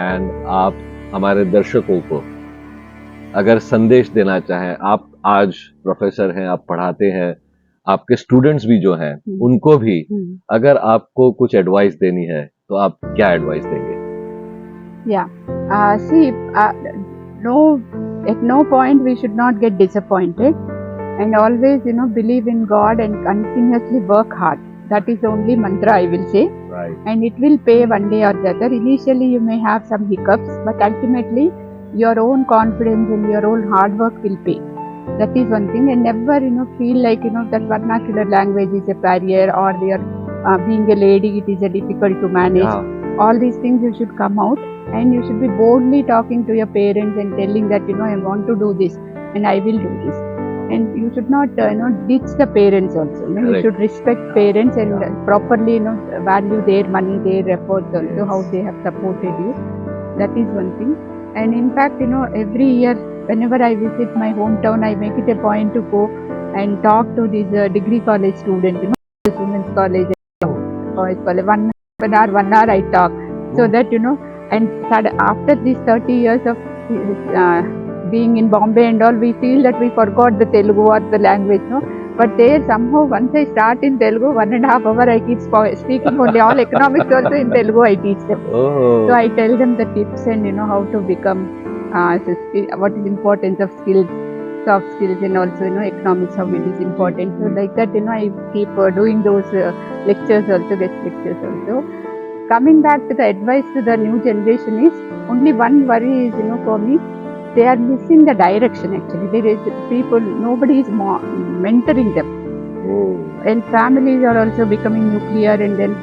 and आप हमारे दर्शकों को अगर संदेश देना चाहें, आप आज प्रोफेसर हैं, आप पढ़ाते हैं, आपके स्टूडेंट्स भी जो हैं उनको भी अगर आपको कुछ एडवाइस देनी है तो आप क्या एडवाइस देंगे? See, no, at no point we should not get disappointed, and always believe in God and continuously work hard. That is the only mantra I will say. Right. And it will pay one day or the other. Initially you may have some hiccups, but ultimately your own confidence and your own hard work will pay. That is one thing. And never feel like that vernacular language is a barrier, or being a lady it is a difficult to manage. Yeah. All these things you should come out, and you should be boldly talking to your parents and telling that I want to do this and I will do this. And you should not ditch the parents also. You should respect parents and properly value their money, their efforts also, how they have supported you. That is one thing. And in fact every year whenever I visit my hometown, I make it a point to go and talk to these degree college students, this women's college, college 1 hour I talk, so that and after these 30 years of being in Bombay and all, we feel that we forgot the Telugu or the language, but there somehow once I start in Telugu, 1.5 hours I keep speaking only. All economics also in Telugu I teach them. So I tell them the tips and how to become what is importance of skills, soft skills, and also economics, how it is important. So like that I keep doing those lectures also, guest lectures also. Coming back to the advice to the new generation is, only one worry is for me, they are missing the direction actually. There is people, nobody is mentoring them. And families are also becoming nuclear and then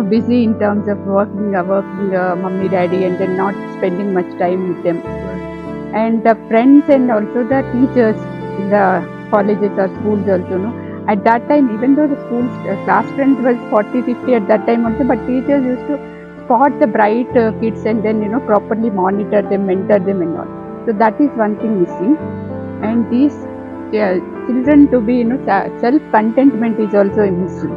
busy in terms of working mummy daddy, and then not spending much time with them. And the friends and also the teachers in the colleges or schools also, at that time, even though the school's class strength was 40-50 at that time also, but teachers used to spot the bright kids and then properly monitor them, mentor them and all. So that is one thing missing. And these children to be self-contentment is also missing.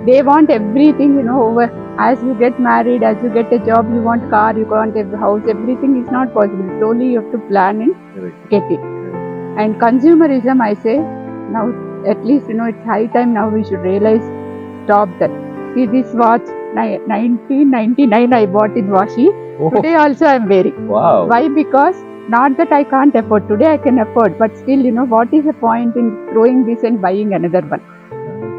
They want everything over. As you get married, as you get a job, you want car, you want a house, everything is not possible. Slowly you have to plan and get it. And consumerism, I say, now at least it's high time now we should realize, stop that. See, this watch 1999 I bought in Washi. Today also I am wearing. Wow. Why? Because not that I can't afford. Today I can afford, but still what is the point in throwing this and buying another one?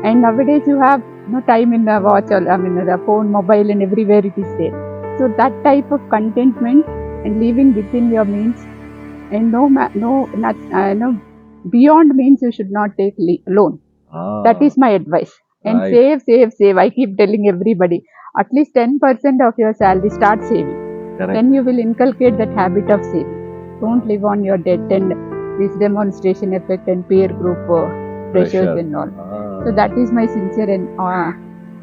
And nowadays you have no time in the watch, or the phone, mobile, and everywhere it is there. So that type of contentment and living within your means, and beyond means you should not take loan. That is my advice. And right. Save. I keep telling everybody, at least 10% of your salary, start saving. Correct. Then you will inculcate that habit of saving. Don't live on your debt and this demonstration effect and peer group pressures and all. So that is my sincere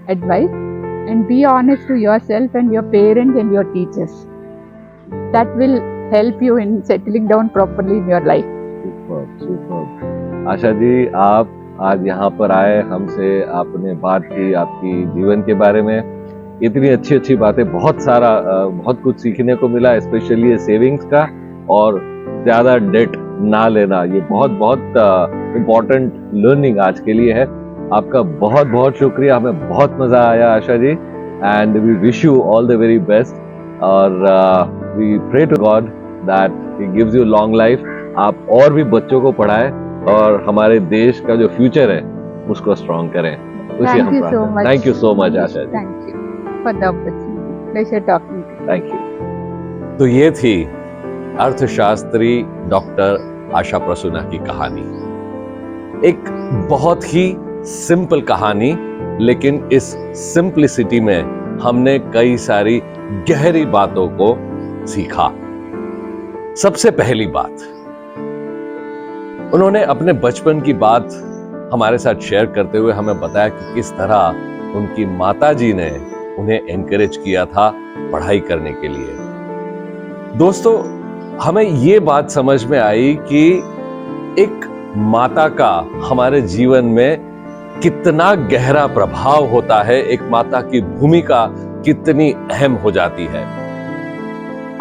advice. And be honest to yourself and your parents and your teachers. That will help you in settling down properly in your life. Super. Asha ji, आप आज यहाँ पर आए, हमसे आपने बात की आपकी जीवन के बारे में, इतनी अच्छी अच्छी बातें, बहुत कुछ सीखने को मिला, स्पेशली ये सेविंग्स का और ज्यादा डेट ना लेना, ये बहुत इम्पोर्टेंट लर्निंग आज के लिए है। आपका बहुत बहुत शुक्रिया, हमें बहुत मजा आया Asha ji, and we wish you all the very best, और we pray to God that he gives you long life. आप और भी बच्चों को पढ़ाएं और हमारे देश का जो फ्यूचर है उसको स्ट्रॉन्ग करें। Thank you so much Asha ji. Thank you for the opportunity, pleasure talking. Thank you. तो ये थी अर्थशास्त्री डॉक्टर आशा प्रसूना की कहानी। एक बहुत ही सिंपल कहानी, लेकिन इस सिंप्लिसिटी में हमने कई सारी गहरी बातों को सीखा। सबसे पहली बात, उन्होंने अपने बचपन की बात हमारे साथ शेयर करते हुए हमें बताया कि किस तरह उनकी माताजी ने उन्हें एनकरेज किया था पढ़ाई करने के लिए। दोस्तों, हमें ये बात समझ में आई कि एक माता का हमारे जीवन में कितना गहरा प्रभाव होता है, एक माता की भूमिका कितनी अहम हो जाती है।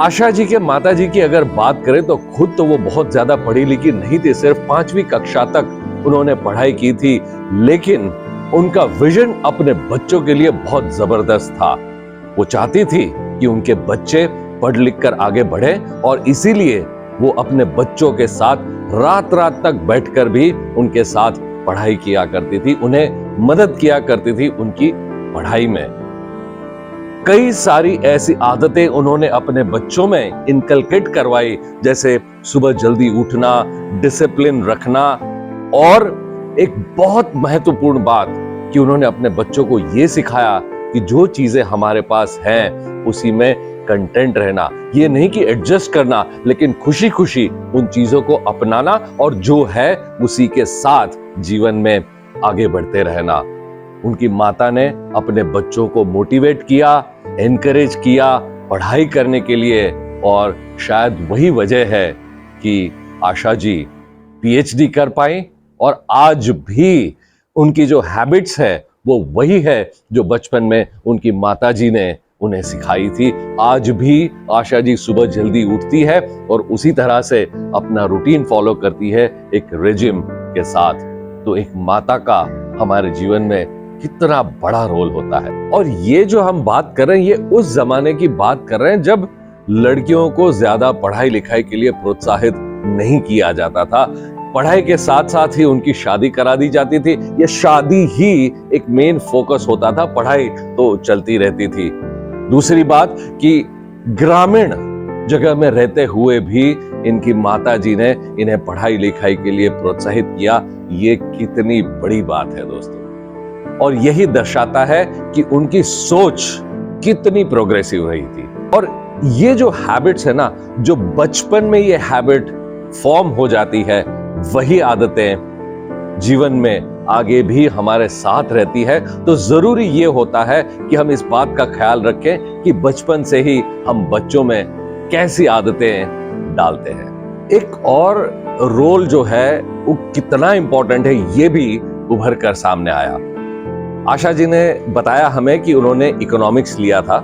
आशा जी के माता जी की अगर बात करें तो खुद तो वो बहुत ज्यादा पढ़ी लिखी नहीं थी, सिर्फ 5वीं कक्षा तक उन्होंने पढ़ाई की थी, लेकिन उनका विजन अपने बच्चों के लिए बहुत जबरदस्त था। वो चाहती थी कि उनके बच्चे पढ़ लिख कर आगे बढ़े और इसीलिए वो अपने बच्चों के साथ रात रात तक बैठकर भी उनके साथ पढ़ाई किया करती थी, उन्हें मदद किया करती थी उनकी पढ़ाई में। कई सारी ऐसी आदतें उन्होंने अपने बच्चों में इनकलकेट करवाई, जैसे सुबह जल्दी उठना, डिसिप्लिन रखना, और एक बहुत महत्वपूर्ण बात कि उन्होंने अपने बच्चों को यह सिखाया कि जो चीजें हमारे पास हैं उसी में कंटेंट रहना, ये नहीं कि एडजस्ट करना, लेकिन खुशी खुशी उन चीजों को अपनाना और जो है उसी के साथ जीवन में आगे बढ़ते रहना। उनकी माता ने अपने बच्चों को मोटिवेट किया, एनकरेज किया पढ़ाई करने के लिए, और शायद वही वजह है कि आशा जी पीएचडी कर पाई और आज भी उनकी जो हैबिट्स है वो वही है जो बचपन में उनकी माताजी ने उन्हें सिखाई थी। आज भी आशा जी सुबह जल्दी उठती है और उसी तरह से अपना रूटीन फॉलो करती है एक रेजिम के साथ। तो एक माता का हमारे जीवन में कितना बड़ा रोल होता है। और ये जो हम बात कर रहे हैं ये उस जमाने की बात कर रहे हैं जब लड़कियों को ज्यादा पढ़ाई लिखाई के लिए प्रोत्साहित नहीं किया जाता था। पढ़ाई के साथ साथ ही उनकी शादी करा दी जाती थी। ये शादी ही एक मेन फोकस होता था, पढ़ाई तो चलती रहती थी। दूसरी बात कि ग्रामीण जगह में रहते हुए भी इनकी माताजी ने इन्हें पढ़ाई लिखाई के लिए प्रोत्साहित किया। ये कितनी बड़ी बात है दोस्तों, और यही दर्शाता है कि उनकी सोच कितनी प्रोग्रेसिव रही थी। और ये जो हैबिट्स है ना, जो बचपन में ये हैबिट फॉर्म हो जाती है, वही आदतें जीवन में आगे भी हमारे साथ रहती है। तो जरूरी ये होता है कि हम इस बात का ख्याल रखें कि बचपन से ही हम बच्चों में कैसी आदतें डालते हैं। एक और रोल जो है वो कितना इंपॉर्टेंट है ये भी उभर कर सामने आया। आशा जी ने बताया हमें कि उन्होंने इकोनॉमिक्स लिया था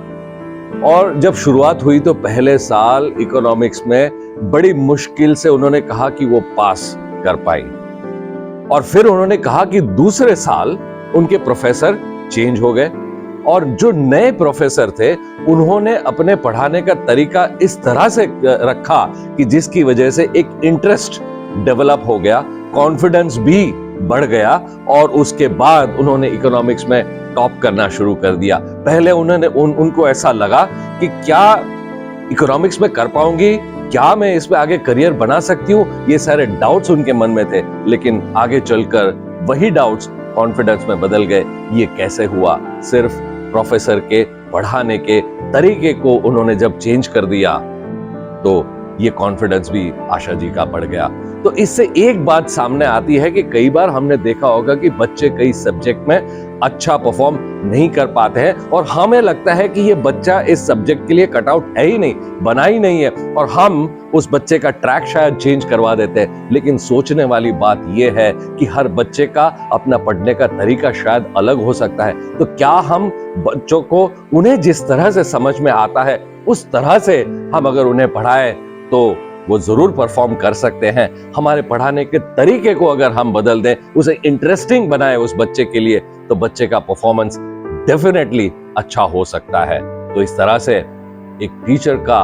और जब शुरुआत हुई तो पहले साल इकोनॉमिक्स में बड़ी मुश्किल से उन्होंने कहा कि वो पास कर पाई, और फिर उन्होंने कहा कि दूसरे साल उनके प्रोफेसर चेंज हो गए और जो नए प्रोफेसर थे उन्होंने अपने पढ़ाने का तरीका इस तरह से रखा कि जिसकी वजह से एक इंटरेस्ट डेवलप हो गया, कॉन्फिडेंस भी बढ़ गया, और उसके बाद उन्होंने इकोनॉमिक्स में टॉप करना शुरू कर दिया। पहले उनको ऐसा लगा कि क्या इकोनॉमिक्स में कर पाऊंगी, क्या मैं इसमें आगे करियर बना सकती हूँ, ये सारे डाउट्स उनके मन में थे। लेकिन आगे चलकर वही डाउट्स कॉन्फिडेंस में बदल गए। ये कैसे हुआ? सिर्फ प्रोफेसर के पढ़ाने के तरीके को उन्होंने जब चेंज कर दिया तो ये कॉन्फिडेंस भी आशा जी का बढ़ गया। तो इससे एक बात सामने आती है कि कई बार हमने देखा होगा कि बच्चे कई सब्जेक्ट में अच्छा परफॉर्म नहीं कर पाते हैं और हमें लगता है कि ये बच्चा इस सब्जेक्ट के लिए कट आउट है ही नहीं, बना ही नहीं है, और हम उस बच्चे का ट्रैक शायद चेंज करवा देते हैं। लेकिन सोचने वाली बात यह है कि हर बच्चे का अपना पढ़ने का तरीका शायद अलग हो सकता है। तो क्या हम बच्चों को उन्हें जिस तरह से समझ में आता है उस तरह से हम अगर उन्हें पढ़ाएं तो वो जरूर परफॉर्म कर सकते हैं। हमारे पढ़ाने के तरीके को अगर हम बदल दें, उसे इंटरेस्टिंग बनाए उस बच्चे के लिए, तो बच्चे का परफॉर्मेंस डेफिनेटली अच्छा हो सकता है। तो इस तरह से एक टीचर का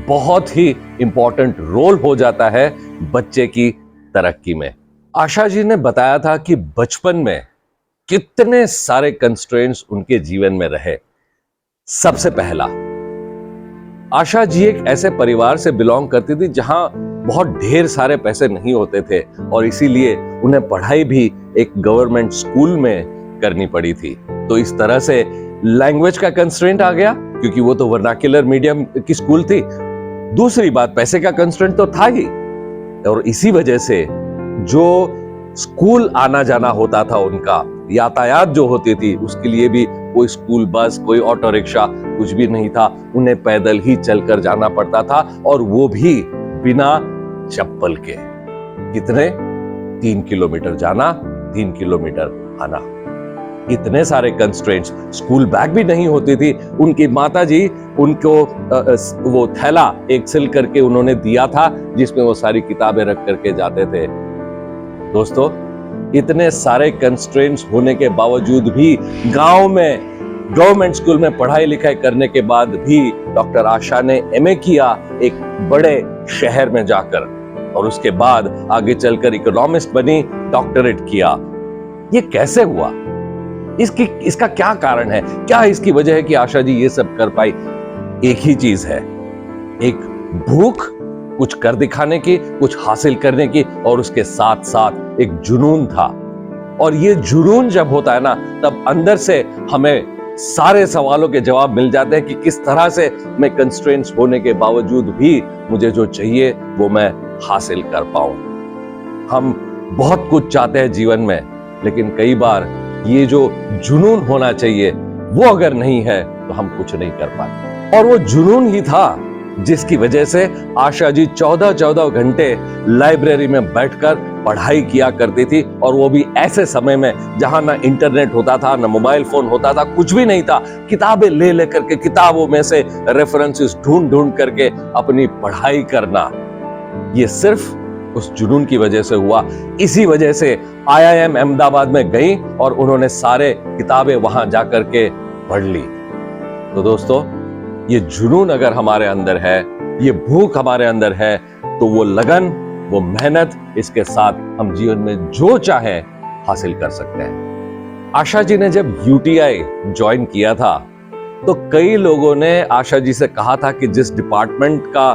बहुत ही इंपॉर्टेंट रोल हो जाता है बच्चे की तरक्की में। आशा जी ने बताया था कि बचपन में कितने सारे कंस्ट्रेंट्स उनके जीवन में रहे। सबसे पहला, आशा जी एक ऐसे परिवार से बिलोंग करती थी जहां बहुत ढेर सारे पैसे नहीं होते थे और इसीलिए उन्हें पढ़ाई भी एक गवर्नमेंट स्कूल में करनी पड़ी थी। तो इस तरह से लैंग्वेज का कंस्ट्रेंट आ गया क्योंकि वो तो वर्नाक्युलर मीडियम की स्कूल थी। दूसरी बात, पैसे का कंस्ट्रेंट तो था ही, और इसी वजह से जो स्कूल आना जाना होता था, उनका यातायात जो होती थी, उसके लिए भी कोई स्कूल बस, कोई ऑटो रिक्शा कुछ भी नहीं था। उन्हें पैदल ही चलकर जाना पड़ता था और वो भी बिना चप्पल के। कितने? 3 किलोमीटर जाना, 3 किलोमीटर आना। इतने सारे कंस्ट्रेंट्स, स्कूल बैग भी नहीं होती थी। उनकी माताजी उनको वो थैला एक सिल करके उन्होंने दिया था जिसमें वो सारी किताबें रख करके जाते थे। दोस्तों, इतने सारे कंस्ट्रेंट्स होने के बावजूद भी गांव में गवर्नमेंट स्कूल में पढ़ाई लिखाई करने के बाद भी डॉक्टर आशा ने एमए किया एक बड़े शहर में जाकर, और उसके बाद आगे चलकर इकोनॉमिस्ट बनी, डॉक्टरेट किया। ये कैसे हुआ? इसका क्या कारण है? क्या इसकी वजह है कि आशा जी ये सब कर पाई? एक ही चीज है, एक भूख कुछ कर दिखाने की, कुछ हासिल करने की, और उसके साथ साथ एक जुनून था। और ये जुनून जब होता है ना, तब अंदर से हमें सारे सवालों के जवाब मिल जाते हैं कि किस तरह से मैं कंस्ट्रेंट्स होने के बावजूद भी मुझे जो चाहिए वो मैं हासिल कर पाऊं। हम बहुत कुछ चाहते हैं जीवन में, लेकिन कई बार ये जो जुनून होना चाहिए वो अगर नहीं है तो हम कुछ नहीं कर पाते। और वो जुनून ही था जिसकी वजह से आशा जी 14-14 घंटे लाइब्रेरी में बैठकर पढ़ाई किया करती थी, और वो भी ऐसे समय में जहां ना इंटरनेट होता था, ना मोबाइल फोन होता था, कुछ भी नहीं था। किताबें ले लेकर के किताबों में से रेफरेंसेस ढूंढ ढूंढ करके अपनी पढ़ाई करना, ये सिर्फ उस जुनून की वजह से हुआ। इसी वजह से आईआईएम अहमदाबाद में गई और उन्होंने सारे किताबें वहां जाकर के पढ़ ली। तो दोस्तों, ये जुनून अगर हमारे अंदर है, ये भूख हमारे अंदर है, तो वो लगन, वो मेहनत, इसके साथ हम जीवन में जो चाहे हासिल कर सकते हैं। आशा जी ने जब यूटीआई ज्वाइन किया था तो कई लोगों ने आशा जी से कहा था कि जिस डिपार्टमेंट का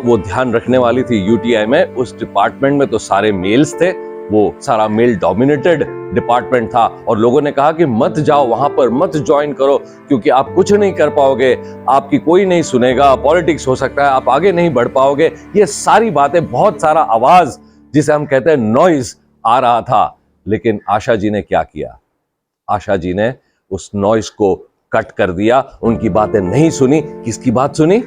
वो ध्यान रखने वाली थी यूटीआई में, उस डिपार्टमेंट में तो सारे मेल्स थे, वो सारा मेल डोमिनेटेड डिपार्टमेंट था, और लोगों ने कहा कि मत जाओ वहां पर, मत ज्वाइन करो, क्योंकि आप कुछ नहीं कर पाओगे, आपकी कोई नहीं सुनेगा, पॉलिटिक्स हो सकता है, आप आगे नहीं बढ़ पाओगे। ये सारी बातें, बहुत सारा आवाज जिसे हम कहते हैं नॉइज आ रहा था। लेकिन आशा जी ने क्या किया? आशा जी ने उस नॉइज को कट कर दिया, उनकी बातें नहीं सुनी। किसकी बात सुनी?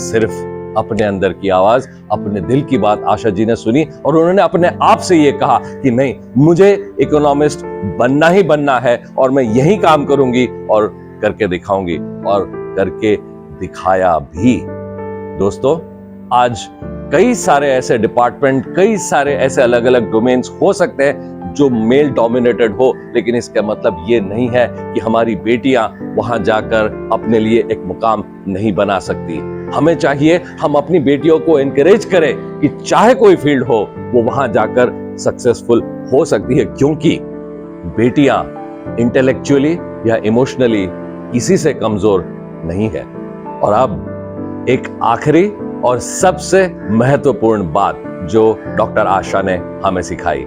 सिर्फ अपने अंदर की आवाज, अपने दिल की बात आशा जी ने सुनी, और उन्होंने अपने आप से ये कहा कि नहीं, मुझे इकोनॉमिस्ट बनना ही बनना है, और मैं यही काम करूंगी और करके दिखाऊंगी, और करके दिखाया भी। दोस्तों, आज कई सारे ऐसे डिपार्टमेंट, कई सारे ऐसे अलग अलग डोमेन्स हो सकते हैं जो मेल डोमिनेटेड हो, लेकिन इसका मतलब ये नहीं है कि हमारी बेटियां वहां जाकर अपने लिए एक मुकाम नहीं बना सकती। हमें चाहिए हम अपनी बेटियों को एनकरेज करें कि चाहे कोई फील्ड हो, वो वहां जाकर सक्सेसफुल हो सकती है, क्योंकि बेटियां इंटेलेक्चुअली या इमोशनली किसी से कमजोर नहीं है। और अब एक आखिरी और सबसे महत्वपूर्ण बात जो डॉक्टर आशा ने हमें सिखाई,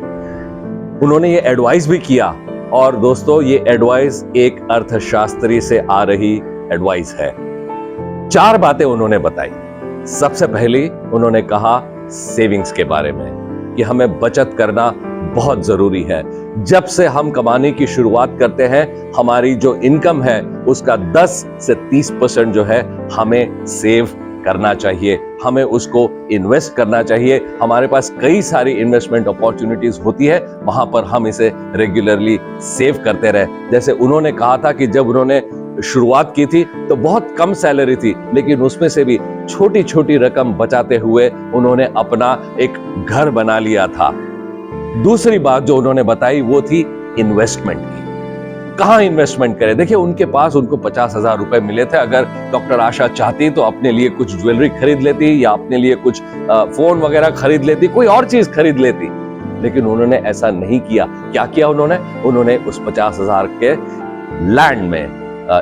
उन्होंने ये एडवाइस भी किया, और दोस्तों ये एडवाइस एक अर्थशास्त्री से आ रही एडवाइस है। 4 बातें उन्होंने बताई। सबसे पहली उन्होंने कहा सेविंग्स के बारे में, कि हमें बचत करना बहुत जरूरी है। जब से हम कमाने की शुरुआत करते हैं, हमारी जो इनकम है उसका 10 से 30% जो है हमें सेव करना चाहिए, हमें उसको इन्वेस्ट करना चाहिए। हमारे पास कई सारी इन्वेस्टमेंट अपॉर्चुनिटीज होती है, वहां पर हम इसे रेगुलरली सेव करते रहे। जैसे उन्होंने कहा था कि जब उन्होंने शुरुआत की थी तो बहुत कम सैलरी थी, लेकिन उसमें से भी छोटी छोटी रकम बचाते हुए उन्होंने अपना एक घर बना लिया था। दूसरी बात जो उन्होंने बताई वो थी इन्वेस्टमेंट की। कहां इन्वेस्टमेंट करें? देखिए, उनके पास उनको 50,000 रुपए मिले थे। अगर डॉक्टर आशा चाहती तो अपने लिए कुछ ज्वेलरी खरीद लेती, या अपने लिए कुछ फोन वगैरह खरीद लेती, कोई और चीज खरीद लेती, लेकिन उन्होंने ऐसा नहीं किया। क्या किया उन्होंने उस 50,000 के लैंड में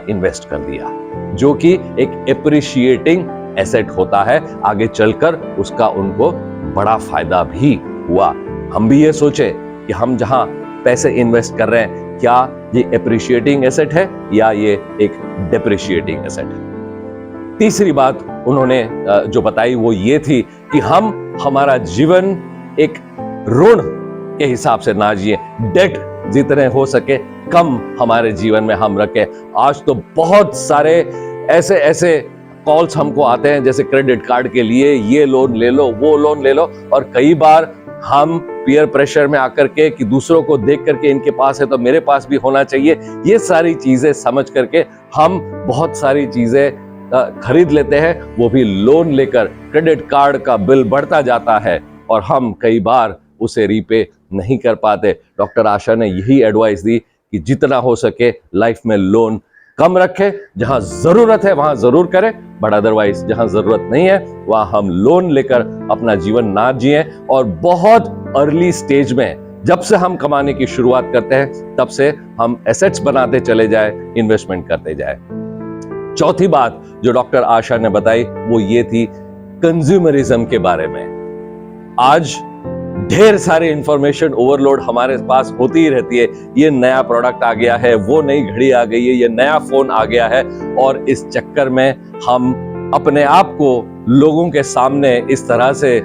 इन्वेस्ट कर दिया, जो कि एक एप्रिशिएटिंग एसेट होता है। आगे चलकर उसका उनको बड़ा फायदा भी हुआ। हम भी ये सोचे कि हम जहां पैसे इन्वेस्ट कर रहे हैं, क्या ये एप्रिशिएटिंग एसेट है या ये एक डेप्रिशिएटिंग एसेट है। तीसरी बात उन्होंने जो बताई वो ये थी कि हम हमारा जीवन एक ऋण के हिसाब से ना जिए, डेट जितने हो सके कम हमारे जीवन में हम रखें। आज तो बहुत सारे ऐसे कॉल्स हमको आते हैं, जैसे क्रेडिट कार्ड के लिए ये लोन ले लो, वो लोन ले लो, और कई बार हम पीयर प्रेशर में आकर के कि दूसरों को देख करके इनके पास है तो मेरे पास भी होना चाहिए, ये सारी चीजें समझ करके हम बहुत सारी चीजें खरीद लेते हैं, वो भी लोन लेकर। क्रेडिट कार्ड का बिल बढ़ता जाता है और हम कई बार उसे रीपे नहीं कर पाते। डॉक्टर आशा ने यही एडवाइस दी कि जितना हो सके लाइफ में लोन कम रखें, जहां जरूरत है वहां जरूर करें, बट अदरवाइज जहां जरूरत नहीं है वहां हम लोन लेकर अपना जीवन ना जिए। और बहुत अर्ली स्टेज में जब से हम कमाने की शुरुआत करते हैं तब से हम एसेट्स बनाते चले जाए, इन्वेस्टमेंट करते जाए। चौथी बात जो डॉक्टर आशा ने बताई वो ये थी कंज्यूमरिज्म के बारे में। आज ढेर सारी इंफॉर्मेशन ओवरलोड हमारे पास होती ही रहती है। ये नया प्रोडक्ट आ गया है, वो नई घड़ी आ गई है, ये नया फोन आ गया है, और इस चक्कर में हम अपने आप को लोगों के सामने इस तरह से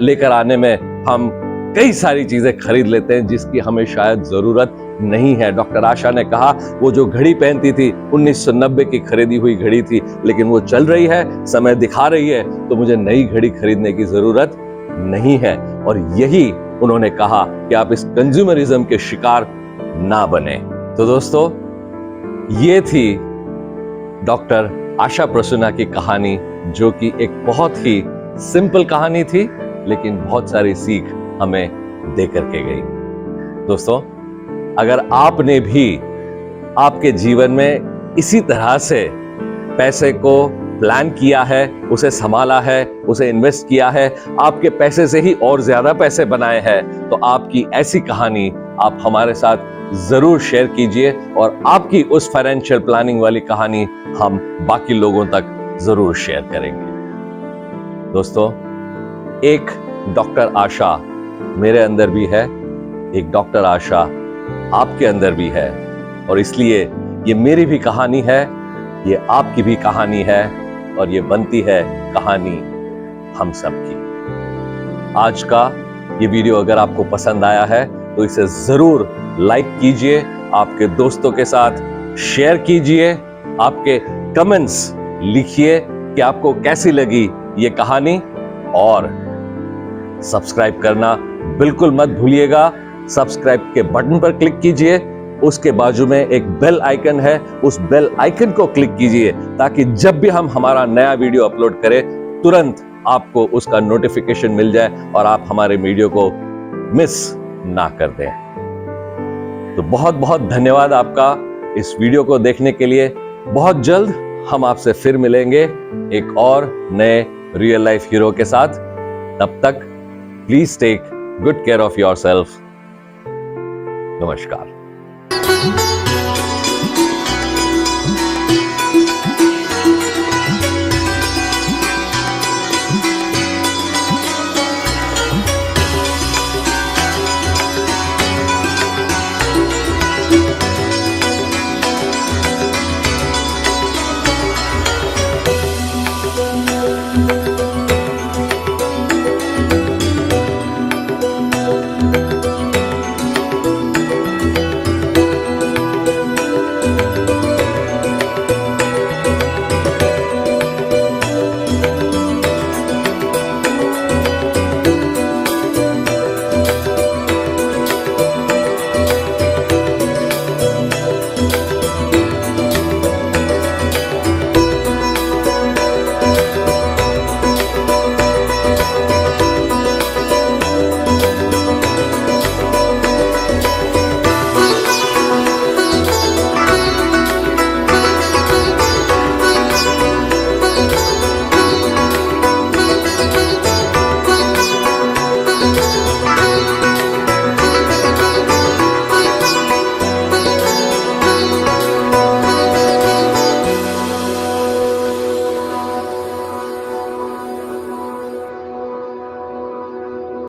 लेकर आने में हम कई सारी चीजें खरीद लेते हैं जिसकी हमें शायद जरूरत नहीं है। डॉक्टर आशा ने कहा वो जो घड़ी पहनती थी 1990 की खरीदी हुई घड़ी थी, लेकिन वो चल रही है, समय दिखा रही है, तो मुझे नई घड़ी खरीदने की जरूरत नहीं है। और यही उन्होंने कहा कि आप इस कंज्यूमरिज्म के शिकार ना बने। तो दोस्तों, ये थी डॉक्टर आशा प्रसूना की कहानी, जो कि एक बहुत ही सिंपल कहानी थी लेकिन बहुत सारी सीख हमें दे करके गई। दोस्तों, अगर आपने भी आपके जीवन में इसी तरह से पैसे को प्लान किया है, उसे संभाला है, उसे इन्वेस्ट किया है, आपके पैसे से ही और ज्यादा पैसे बनाए हैं, तो आपकी ऐसी कहानी आप हमारे साथ जरूर शेयर कीजिए और आपकी उस फाइनेंशियल प्लानिंग वाली कहानी हम बाकी लोगों तक जरूर शेयर करेंगे। दोस्तों, एक डॉक्टर आशा मेरे अंदर भी है, एक डॉक्टर आशा आपके अंदर भी है, और इसलिए ये मेरी भी कहानी है, ये आपकी भी कहानी है, और ये बनती है कहानी हम सब की। आज का ये वीडियो अगर आपको पसंद आया है तो इसे जरूर लाइक कीजिए, आपके दोस्तों के साथ शेयर कीजिए, आपके कमेंट्स लिखिए कि आपको कैसी लगी ये कहानी, और सब्सक्राइब करना बिल्कुल मत भूलिएगा। सब्सक्राइब के बटन पर क्लिक कीजिए, उसके बाजू में एक बेल आइकन है, उस बेल आइकन को क्लिक कीजिए ताकि जब भी हम हमारा नया वीडियो अपलोड करें तुरंत आपको उसका नोटिफिकेशन मिल जाए और आप हमारे वीडियो को मिस ना कर दें। तो बहुत बहुत धन्यवाद आपका इस वीडियो को देखने के लिए। बहुत जल्द हम आपसे फिर मिलेंगे एक और नए रियल लाइफ हीरो के साथ। तब तक please take good care of yourself. नमस्कार।